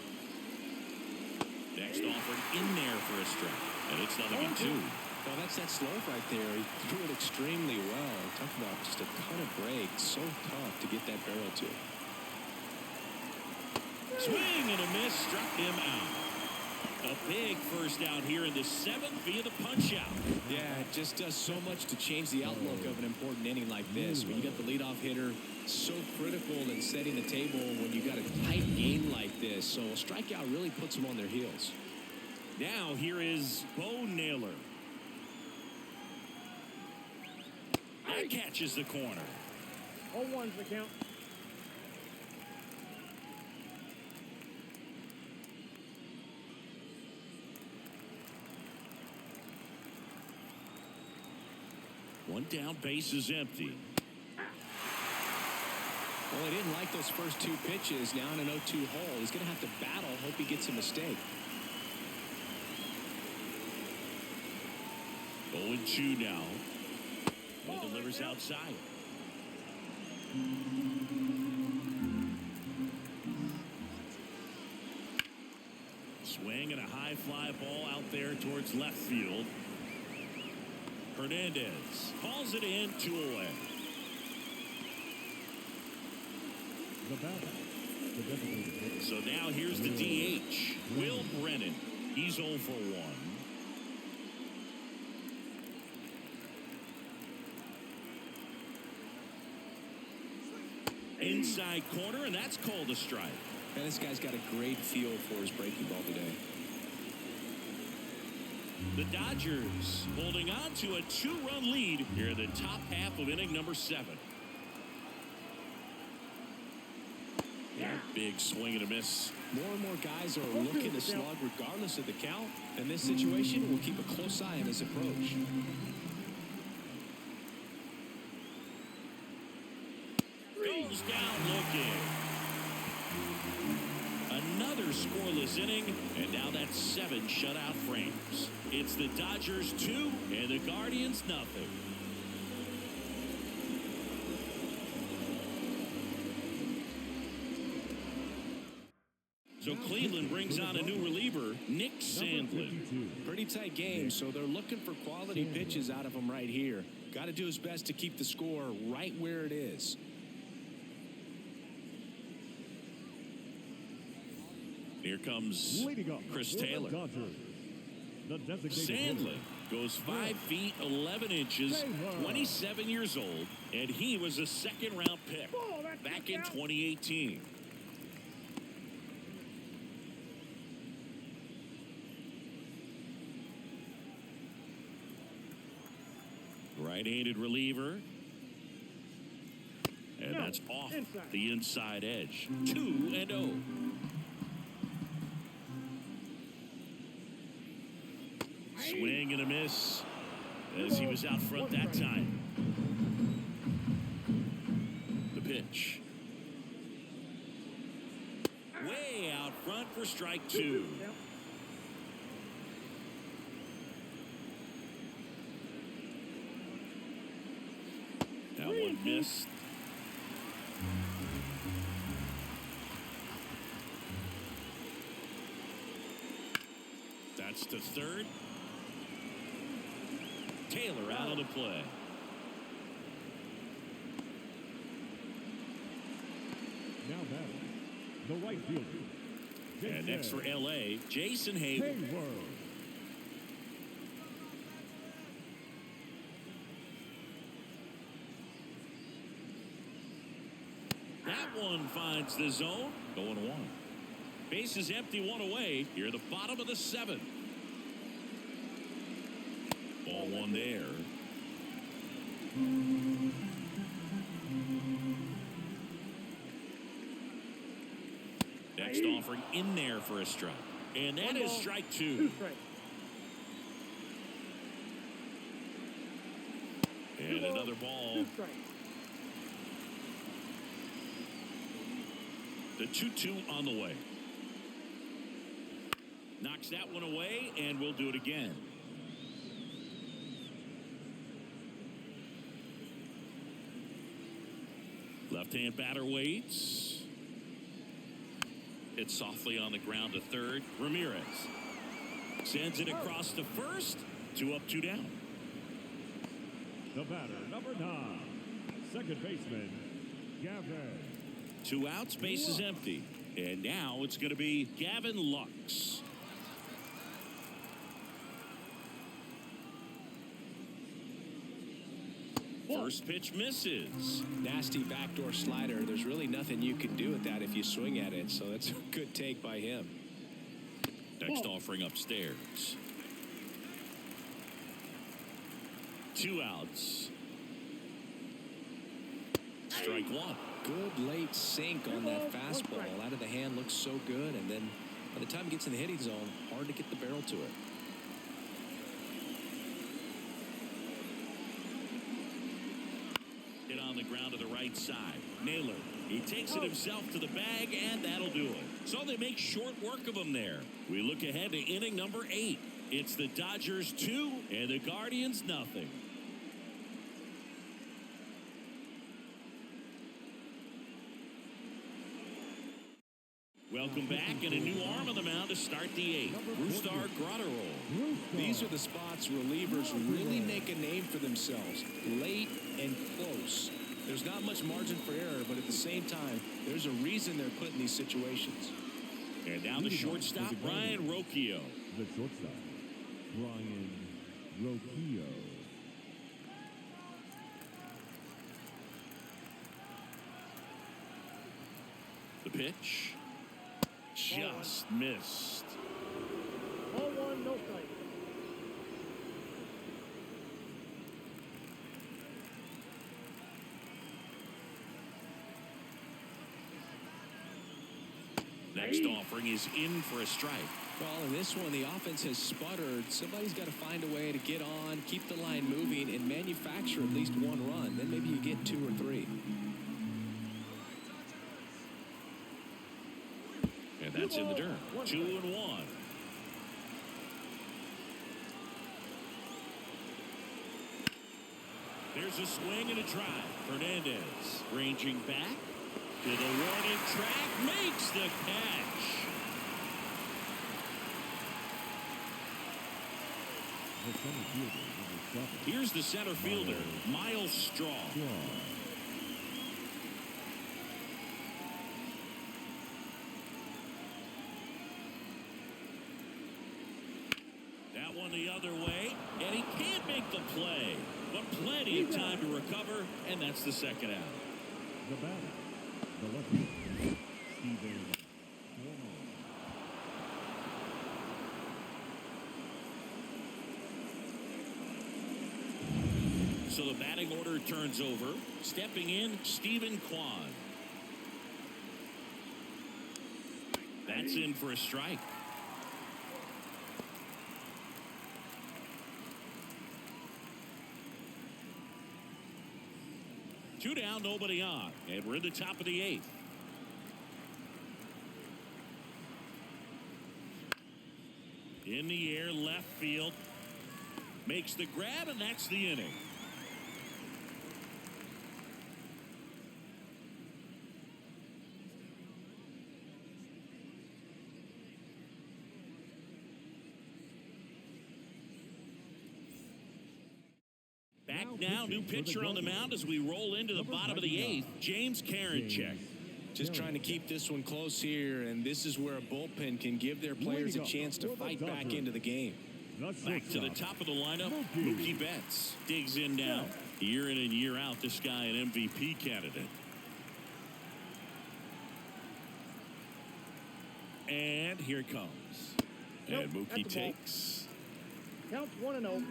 Next offered in there for a strike. And it's 0-2. Well, that's that slope right there. He threw it extremely well. Talk about just a ton of breaks. So tough to get that barrel to. Swing and a miss. Struck him out. A big first out here in the 7th via the punch out. Yeah, it just does so much to change the outlook of an important inning like this. When you got the leadoff hitter, so critical in setting the table when you got a tight game like this. So a strikeout really puts them on their heels. Now here is Bo Naylor. That catches the corner. 0-1's the count. One down, base is empty. Well, he didn't like those first 2 pitches. Now in an 0-2 hole, he's going to have to battle. Hope he gets a mistake. 0-2 now. And delivers outside. Swing and a high fly ball out there towards left field. Hernandez calls it in, 2 away. So now here's the DH, Will Brennan. He's 0 for 1. Inside corner, and that's called a strike. And this guy's got a great feel for his breaking ball today. The Dodgers holding on to a 2-run lead here in the top half of inning number 7. Yeah, big swing and a miss. More and more guys are looking to slug regardless of the count. In this situation, we'll keep a close eye on his approach. Goes down looking. Another scoreless inning, and now that's 7 shutout frames. It's the Dodgers 2 and the Guardians nothing. So Cleveland brings on a new reliever, Nick Sandlin. Pretty tight game, so they're looking for quality pitches out of him right here. Got to do his best to keep the score right where it is. Here comes Chris Taylor. Sandlin goes 5 feet 11 inches, 27 years old, and he was a second-round pick back in 2018. Right-handed reliever. And that's off the inside edge. 2-0. Swing and a miss as he was out front that time. The pitch. Way out front for strike 2. That one missed. That's to third. Taylor out of the play. Now batting, the right fielder. And next for LA, Jason Hayward. That one finds the zone. 0-1. Bases empty, 1 away. Here at the bottom of the 7th. Ball 1 there. Next offering in there for a strike. And that is strike 2. And another ball. The 2-2 on the way. Knocks that one away, and we'll do it again. Left-hand batter waits. Hits softly on the ground to third. Ramirez sends it across to first. 2 up, 2 down. The batter, number 9, second baseman, Gavin. 2 outs, base is empty. And now it's going to be Gavin Lux. First pitch misses. Nasty backdoor slider. There's really nothing you can do with that if you swing at it. So that's a good take by him. Next offering upstairs. 2 outs. Strike 1. Good late sink on that fastball. Out of the hand looks so good. And then by the time it gets in the hitting zone, hard to get the barrel to it. On the ground to the right side. Naylor. He takes it himself to the bag, and that'll do it. So they make short work of him there. We look ahead to inning number 8. It's the Dodgers 2 and the Guardians nothing. Welcome back, and a new arm on the mound to start the 8th. Rustar Grotterol. These are the spots relievers really make a name for themselves. Late and close. There's not much margin for error, but at the same time, there's a reason they're put in these situations. And now the shortstop, Ryan Rocchio. The shortstop, Ryan Rocchio. The pitch. Just missed. Ball 1, no strike. Next offering is in for a strike. Well, in this one, the offense has sputtered. Somebody's got to find a way to get on, keep the line moving, and manufacture at least one run. Then maybe you get 2 or 3. And that's in the dirt. 2-1. There's a swing and a drive. Fernandez ranging back to the warning track, makes the catch. The center fielder, number 7. Here's the center fielder, Miles Straw. That one the other way, and he can't make the play, but plenty of time to recover, and that's the second out. The batter, the lefty, Steven Kwan. So the batting order turns over. Stepping in, Steven Kwan. That's in for a strike. Two down, nobody on, and we're in the top of the 8th. In the air, left field. Makes the grab, and that's the inning. Back now, new pitcher on the mound as we roll into the bottom of the 8th, James Karinchak. Just trying to keep this one close here, and this is where a bullpen can give their players a chance to fight back into the game. Back to the top of the lineup, Mookie Betts digs in now. Year in and year out, this guy an MVP candidate. And here it comes. And Mookie takes. Counts 1-0.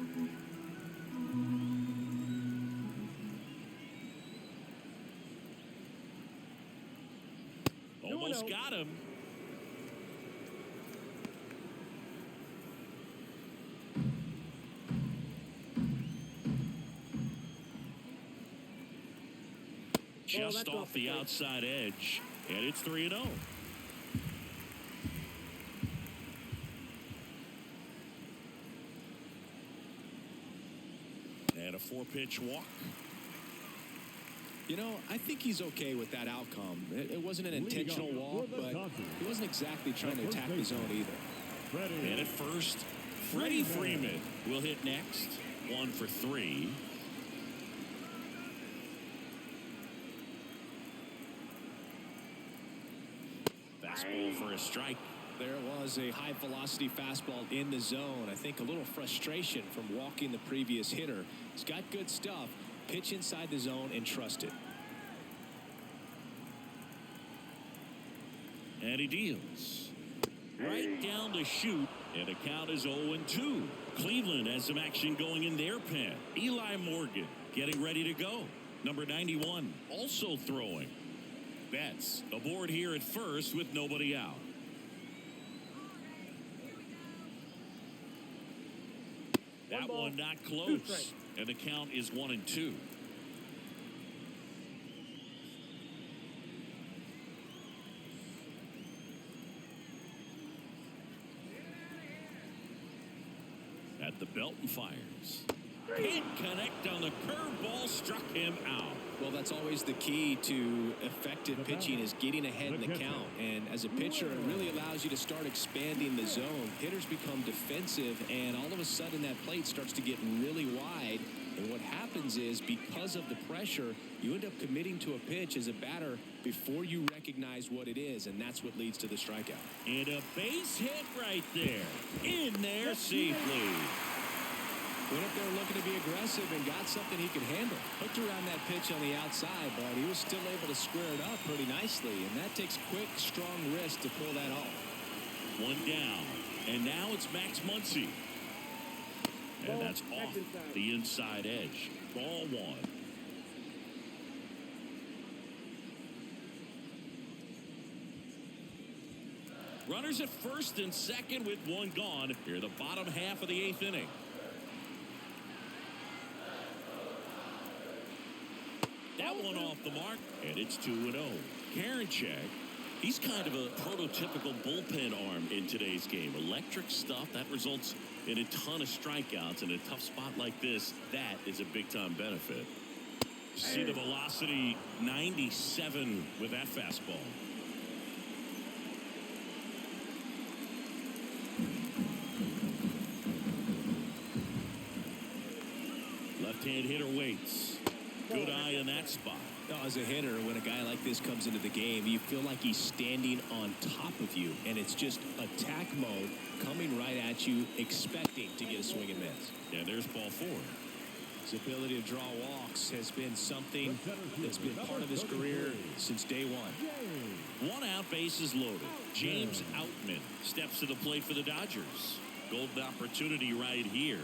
Almost got him. Just off the outside edge, and it's 3-0. And a 4-pitch walk. You know, I think he's okay with that outcome. It wasn't an intentional walk, but he wasn't exactly trying to attack the zone either. And at first, Freddie Freeman will hit next. 1 for 3. Fastball for a strike. There was a high-velocity fastball in the zone. I think a little frustration from walking the previous hitter. He's got good stuff. Pitch inside the zone and trust it. And he deals. Right down the chute, and the count is 0-2. Cleveland has some action going in their pen. Eli Morgan getting ready to go. Number 91 also throwing. Betts aboard here at first with nobody out. That one not close, and the count is 1-2. The Belton fires. Can't connect on the curveball, struck him out. Well, that's always the key to effective pitching, is getting ahead in the count. And as a pitcher, it really allows you to start expanding the zone. Hitters become defensive, and all of a sudden that plate starts to get really wide. And what happens is, because of the pressure, you end up committing to a pitch as a batter before you recognize what it is, and that's what leads to the strikeout. And a base hit right there. In there safely. Went up there looking to be aggressive and got something he could handle. Hooked around that pitch on the outside, but he was still able to square it up pretty nicely. And that takes quick, strong wrist to pull that off. One down. And now it's Max Muncy. And that's off the inside edge. Ball one. Runners at first and second with one gone. Here the bottom half of the 8th inning. That one off the mark, and it's 2-0. Karinchak, he's kind of a prototypical bullpen arm in today's game. Electric stuff that results in a ton of strikeouts. In a tough spot like this, that is a big-time benefit. See the velocity, 97 with that fastball. Left-hand hitter waits. Good eye in that spot. As a hitter, when a guy like this comes into the game, you feel like he's standing on top of you, and it's just attack mode coming right at you, expecting to get a swing and miss. Yeah, there's ball four. His ability to draw walks has been something that's been part of his career since day one. One out, bases loaded. James Outman steps to the plate for the Dodgers. Golden opportunity right here.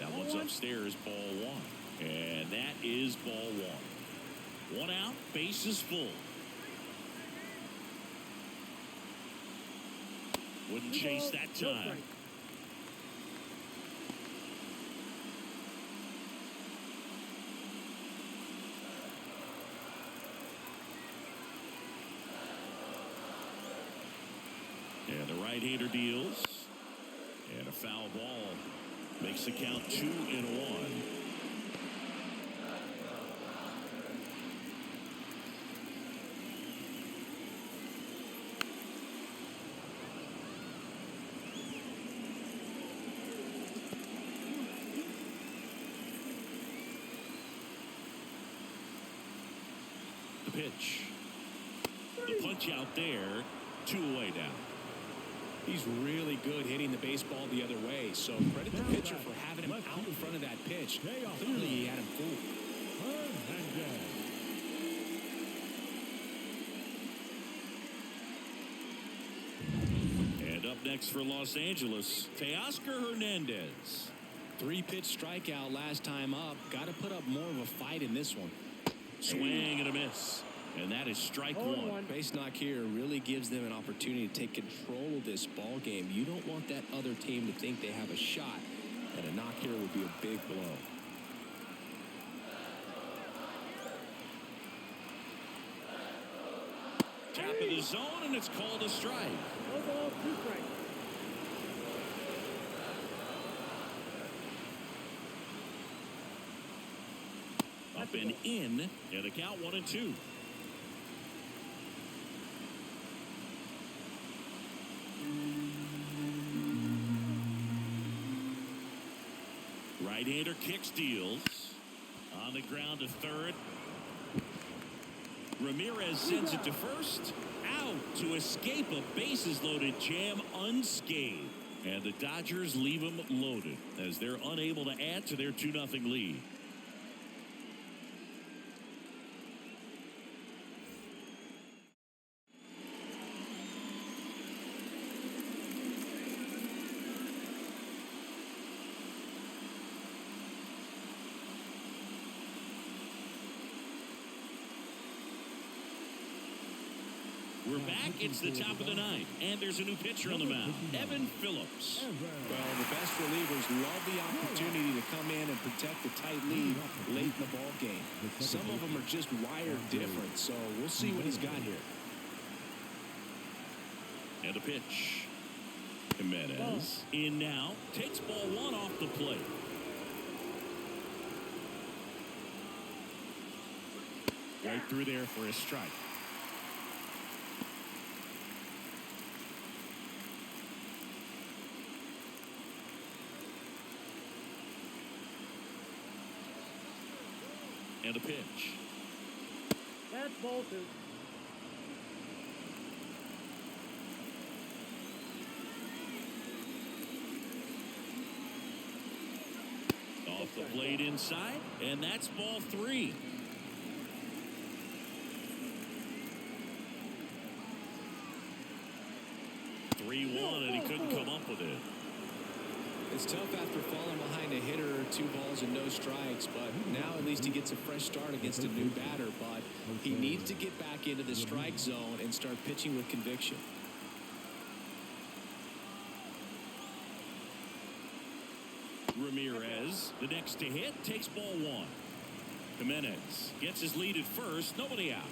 That one's upstairs, ball one. And that is ball one. One out, bases full. Wouldn't chase that time. And the right-hander deals. And a foul ball. Makes the count 2-1. The pitch. The punch out there. 2 away now. He's really good hitting the baseball the other way, so credit the pitcher for having him out in front of that pitch. Clearly, he had him fooled. And up next for Los Angeles, Teoscar Hernandez. 3-pitch strikeout last time up. Got to put up more of a fight in this one. Swing and a miss. And that is strike one. Base knock here really gives them an opportunity to take control of this ball game. You don't want that other team to think they have a shot, and a knock here would be a big blow. Tap of the zone, and it's called a strike. No ball, 2 strikes. Up and in, and the count 1-2. Right-hander kicks, deals. On the ground to third. Ramirez sends it to first. Out to escape a bases-loaded jam unscathed. And the Dodgers leave them loaded as they're unable to add to their 2-0 lead. We're back. It's the top of the ninth, and there's a new pitcher on the mound, Evan Phillips. Well, the best relievers love the opportunity to come in and protect the tight lead late in the ball game. Some of them are just wired different, so we'll see what he's got here. And a pitch. Jimenez in now, takes ball one off the plate. Right through there for a strike. And a pitch. That's ball two. Off the plate inside, and that's ball three. And he couldn't come up with it. It's tough after falling behind a hitter, 2 balls and no strikes, but now at least he gets a fresh start against a new batter. But he needs to get back into the strike zone and start pitching with conviction. Ramirez, the next to hit, takes ball one. Jimenez gets his lead at first, nobody out.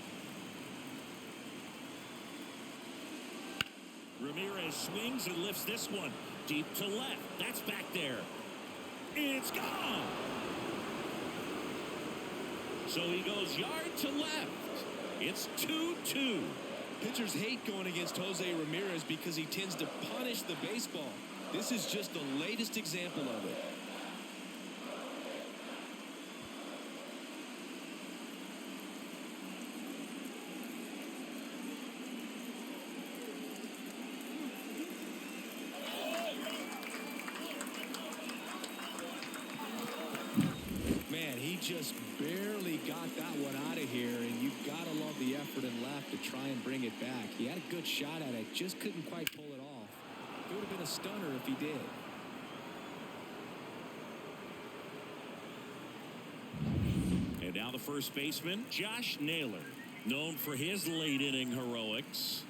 Ramirez swings and lifts this one deep to left. That's back there. It's gone. So he goes yard to left. It's 2-2. Pitchers hate going against Jose Ramirez because he tends to punish the baseball. This is just the latest example of it. Just barely got that one out of here, and you've got to love the effort and left to try and bring it back. He had a good shot at it, just couldn't quite pull it off. It would have been a stunner if he did. And now the first baseman, Josh Naylor, known for his late inning heroics.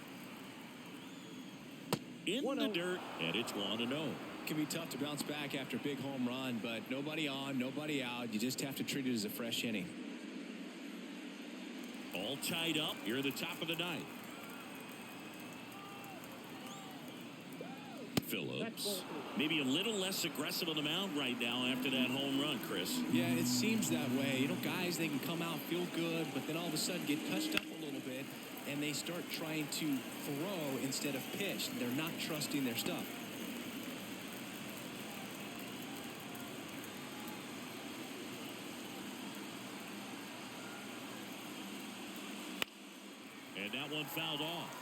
In the dirt, and it's 1-0. Can be tough to bounce back after a big home run, but nobody on, nobody out. You just have to treat it as a fresh inning. All tied up here at the top of the ninth. Phillips, maybe a little less aggressive on the mound right now after that home run, Chris. Yeah, it seems that way. You know, guys, they can come out, feel good, but then all of a sudden get touched up a little bit, and they start trying to throw instead of pitch. They're not trusting their stuff. And that one fouled off.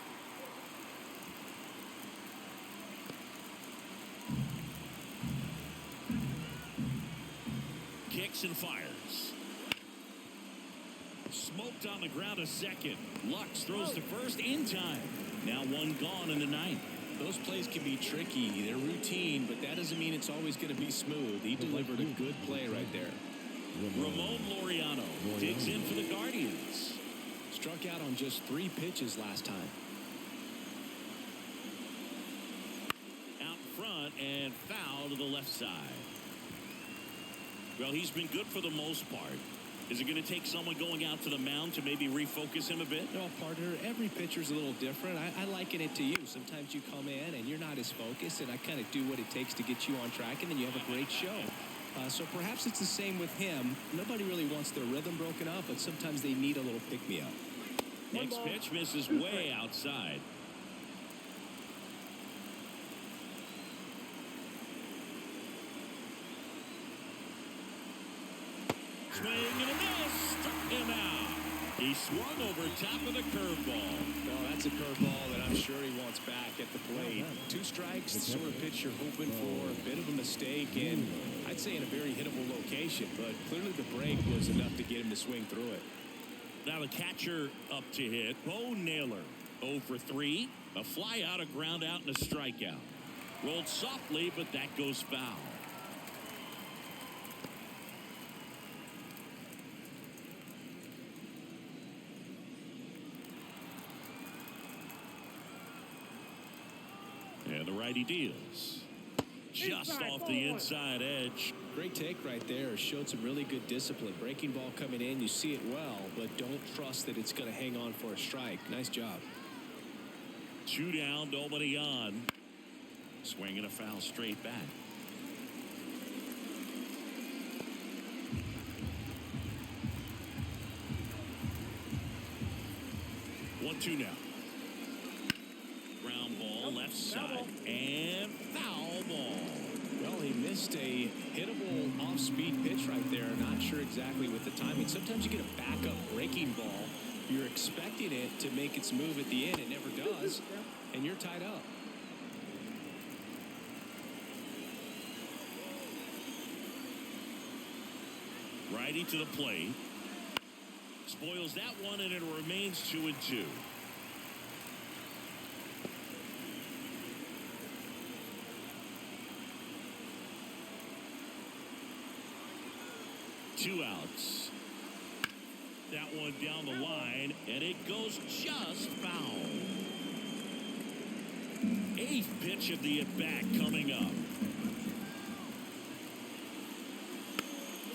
Kicks and fires. Smoked on the ground a second. Lux throws to first in time. Now one gone in the ninth. Those plays can be tricky. They're routine, but that doesn't mean it's always going to be smooth. He delivered a good play right there. Ramon Laureano digs in for the Guardians. Struck out on just 3 pitches last time. Out front and foul to the left side. Well, he's been good for the most part. Is it going to take someone going out to the mound to maybe refocus him a bit? No, partner, every pitcher's a little different. I liken it to you. Sometimes you come in and you're not as focused, and I kind of do what it takes to get you on track, and then you have a great show. So perhaps it's the same with him. Nobody really wants their rhythm broken up, but sometimes they need a little pick-me-up. Next pitch misses way outside. Swing and a miss. Struck him out. He swung over top of the curveball. Well, that's a curveball that I'm sure he wants back at the plate. 2 strikes, the sort of pitch you're hoping for. A bit of a mistake, and I'd say in a very hittable location, but clearly the break was enough to get him to swing through it. Now the catcher up to hit. Bo Naylor 0 for 3. A fly out, a ground out, and a strikeout. Rolled softly, but that goes foul. And the righty deals. Just off the inside edge. Great take right there. Showed some really good discipline. Breaking ball coming in, you see it well, but don't trust that it's going to hang on for a strike. Nice job. 2 down, nobody on. Swinging a foul straight back. 1-2 now. Ground ball left side and foul ball. Well, he missed a hittable off-speed pitch right there. Not sure exactly with the timing. Sometimes you get a backup breaking ball. You're expecting it to make its move at the end. It never does, and you're tied up. Righty to the plate. Spoils that one, and it remains 2-2. Two outs. That one down the line, and it goes just foul. Eighth pitch of the at-bat coming up.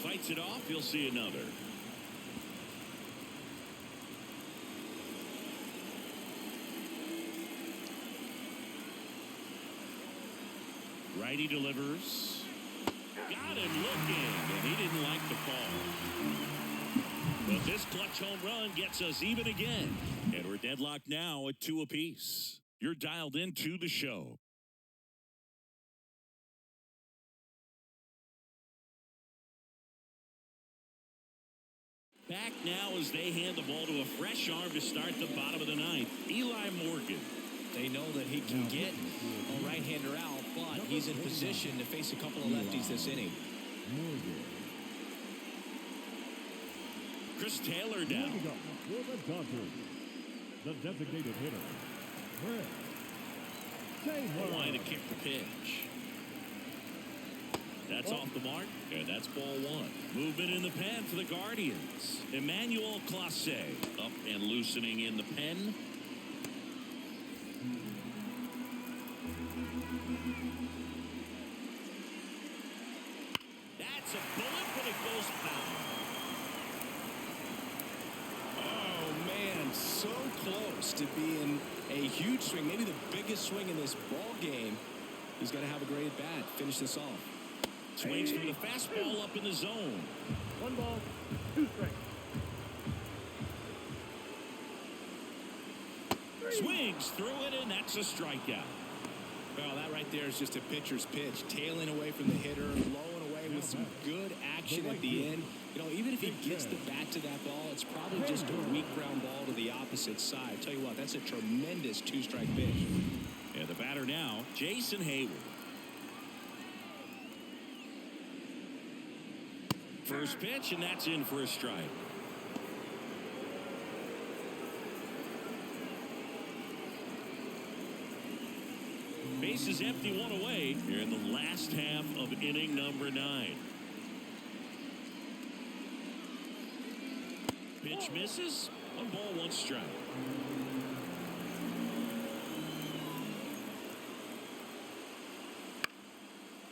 Fights it off. You'll see another. Righty delivers. Got him looking, and he didn't like the call. But this clutch home run gets us even again. And we're deadlocked now at 2 apiece. You're dialed into the show. Back now as they hand the ball to a fresh arm to start the bottom of the ninth. Eli Morgan. They know that he can get a right-hander out, but he's in position to face a couple of lefties this inning. Chris Taylor down. For the Dodgers, the designated hitter, Chris Taylor. Line to kick the pitch. That's off the mark, and that's ball one. Movement in the pen for the Guardians. Emmanuel Clase up and loosening in the pen. That's a bullet, but it goes foul. Oh, man, so close to being a huge swing, maybe the biggest swing in this ball game. He's got to have a great at-bat. Finish this off. Swings from the fastball up in the zone. 1 ball, 2 strikes. Swings through it, and that's a strikeout. Well, that right there is just a pitcher's pitch. Tailing away from the hitter, blowing away with some good action at the end. You know, even if he gets the bat to that ball, it's probably just a weak ground ball to the opposite side. Tell you what, that's a tremendous 2-strike pitch. And the batter now, Jason Hayward. First pitch, and that's in for a strike. Base is empty, 1 away here in the last half of inning number 9. Pitch misses. 1 ball, 1 strike.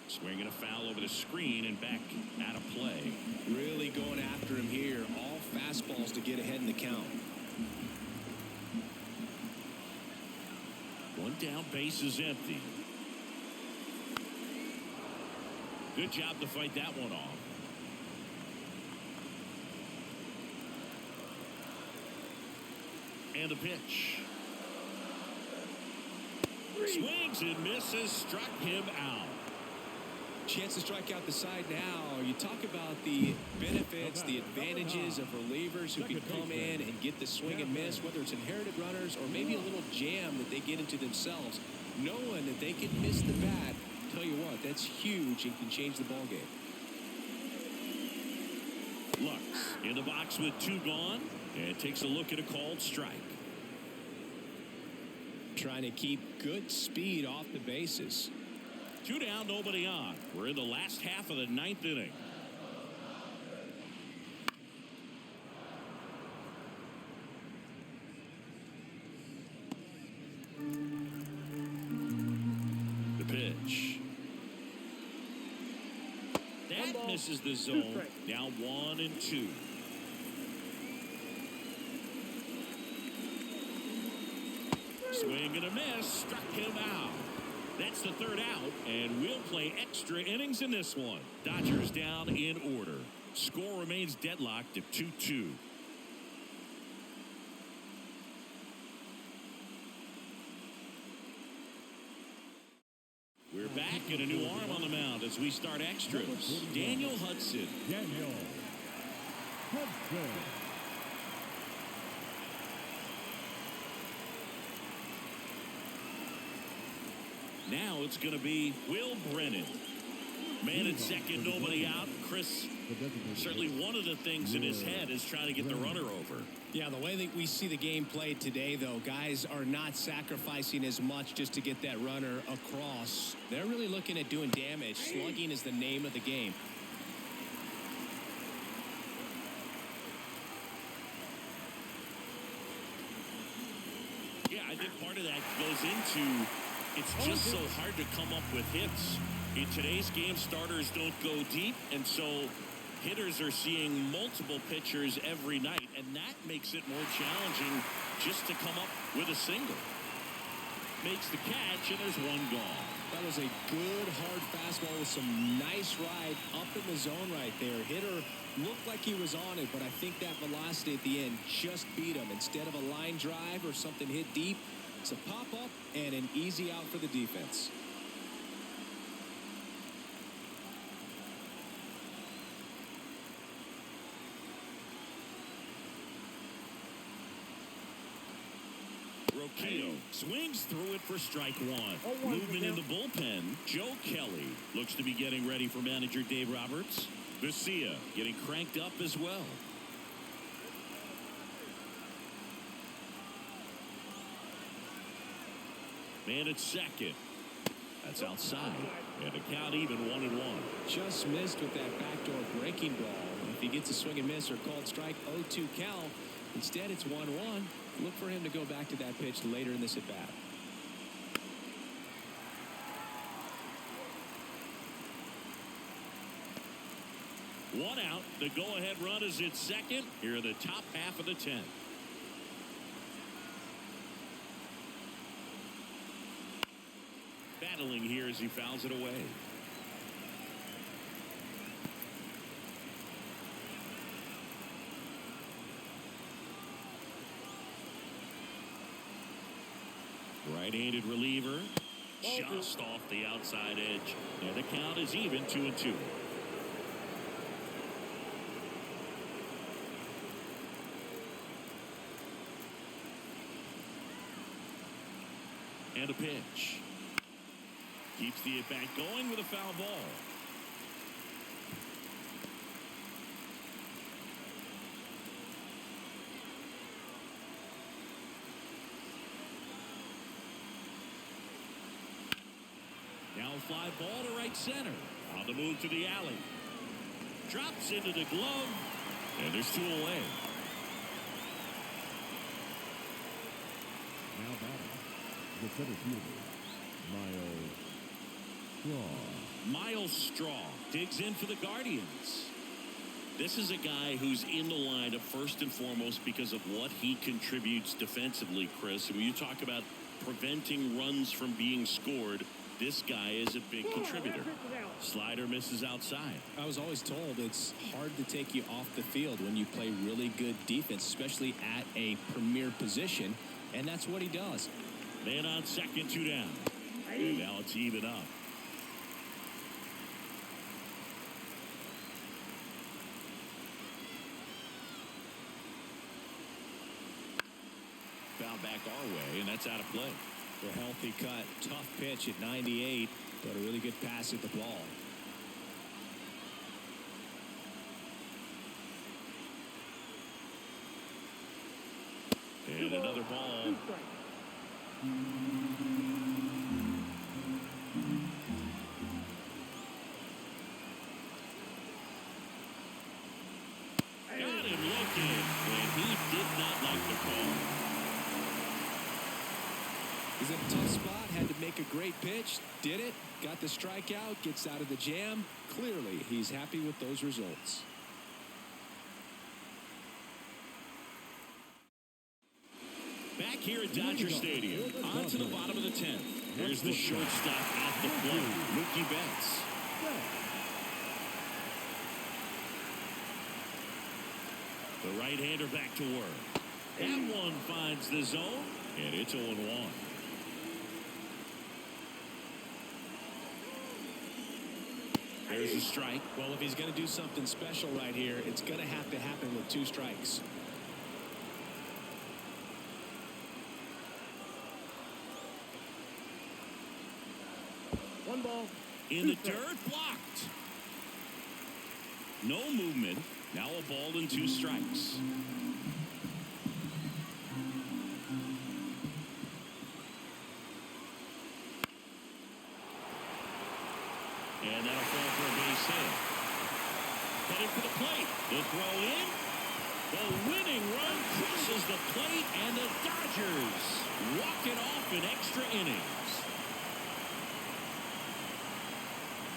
Swinging a foul over the screen and back out of play. Really going after him here. All fastballs to get ahead in the count. 1 down, base is empty. Good job to fight that one off. And the pitch. Swings and misses, struck him out. Chance to strike out the side now. You talk about the benefits, the advantages of relievers who can come in and get the swing and miss, whether it's inherited runners or maybe a little jam that they get into themselves. Knowing that they can miss the bat, tell you what, that's huge and can change the ball game. Lux in the box with 2 gone and takes a look at a called strike. Trying to keep good speed off the bases. 2 down, nobody on. We're in the last half of the 9th inning. The pitch. That misses the zone. Now 1-2. Swing and a miss. Struck him out. That's the third out, and we'll play extra innings in this one. Dodgers down in order. Score remains deadlocked at 2-2. We're back and a new arm on the mound as we start extras. Daniel Hudson. Daniel Hudson. Now it's going to be Will Brennan. Man at second, nobody out. Chris, certainly one of the things in his head is trying to get the runner over. Yeah, the way that we see the game played today, though, guys are not sacrificing as much just to get that runner across. They're really looking at doing damage. Slugging is the name of the game. Yeah, I think part of that goes into it's just so hard to come up with hits. In today's game, starters don't go deep, and so hitters are seeing multiple pitchers every night, and that makes it more challenging just to come up with a single. Makes the catch, and there's one gone. That was a good, hard fastball with some nice ride up in the zone right there. Hitter looked like he was on it, but I think that velocity at the end just beat him. Instead of a line drive or something hit deep, it's a pop-up and an easy out for the defense. Rocchio swings through it for strike one. Movement in the bullpen. Joe Kelly looks to be getting ready for manager Dave Roberts. Garcia getting cranked up as well. Man at second. That's outside. And the count even 1-1. Just missed with that backdoor breaking ball. If he gets a swing and miss or called strike, 0-2 count. Instead, it's 1-1. Look for him to go back to that pitch later in this at-bat. One out. The go-ahead run is at second. Here are the top half of the 10th. Battling here as he fouls it away. Right-handed reliever. Just off the outside edge. And the count is even 2-2. And a pitch. Keeps the at-bat going with a foul ball. Now a fly ball to right center. On the move to the alley. Drops into the glove. And there's two away. Now batting, the center fielder, Miles Straw digs in for the Guardians. This is a guy who's in the lineup first and foremost because of what he contributes defensively, Chris. And when you talk about preventing runs from being scored, this guy is a big contributor. Slider misses outside. I was always told it's hard to take you off the field when you play really good defense, especially at a premier position, and that's what he does. Man on second, two down. And now it's even up. Foul back our way, and that's out of play. A healthy cut, tough pitch at 98, but a really good pass at the ball. And another ball. Got him looking, and he did not like the call. He's in a tough spot, had to make a great pitch, did it, got the strikeout, gets out of the jam. Clearly, he's happy with those results. Back here at Dodger Stadium, on to the bottom of the 10th. There's the shortstop at the plate, Mookie Betts. The right-hander back to work. That one finds the zone, and it's 0-1. There's a strike. Well, if he's going to do something special right here, it's going to happen with 2 strikes. One ball. In the dirt, blocked. No movement. Now a ball and 2 strikes. And that'll fall for a base hit. Headed for the plate. The throw in. The winning run crosses the plate, and the Dodgers walk it off in extra innings.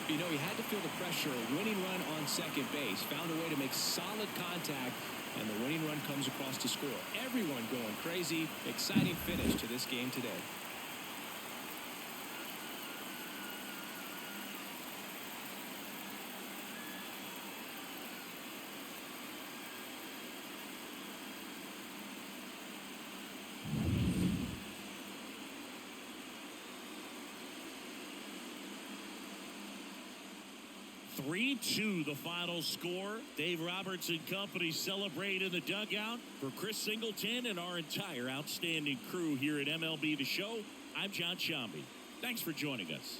You know, he had to feel the pressure. A winning run on second base. Found a way to make solid contact, and the winning run comes across to score. Everyone going crazy. Exciting finish to this game today. (3-2) the final score. Dave Roberts and company celebrate in the dugout. For Chris Singleton and our entire outstanding crew here at MLB The Show, I'm John Shambi. Thanks for joining us.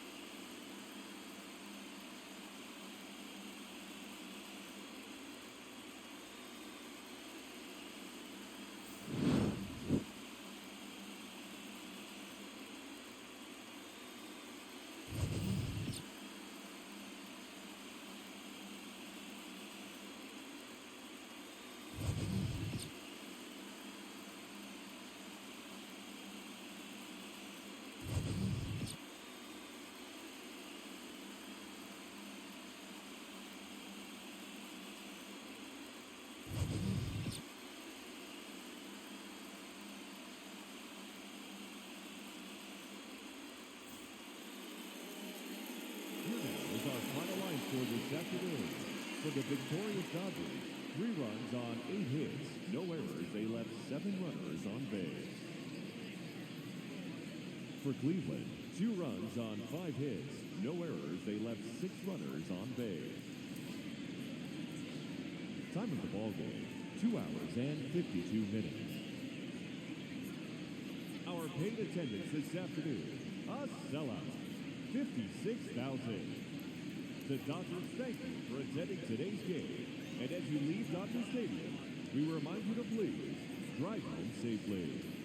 This afternoon, for the victorious Dodgers, 3 runs on 8 hits, no errors. They left 7 runners on base. For Cleveland, 2 runs on 5 hits, no errors. They left 6 runners on base. Time of the ball game, 2 hours and 52 minutes. Our paid attendance this afternoon, a sellout, 56,000. The Dodgers thank you for attending today's game. And as you leave Dodger Stadium, we remind you to please drive home safely.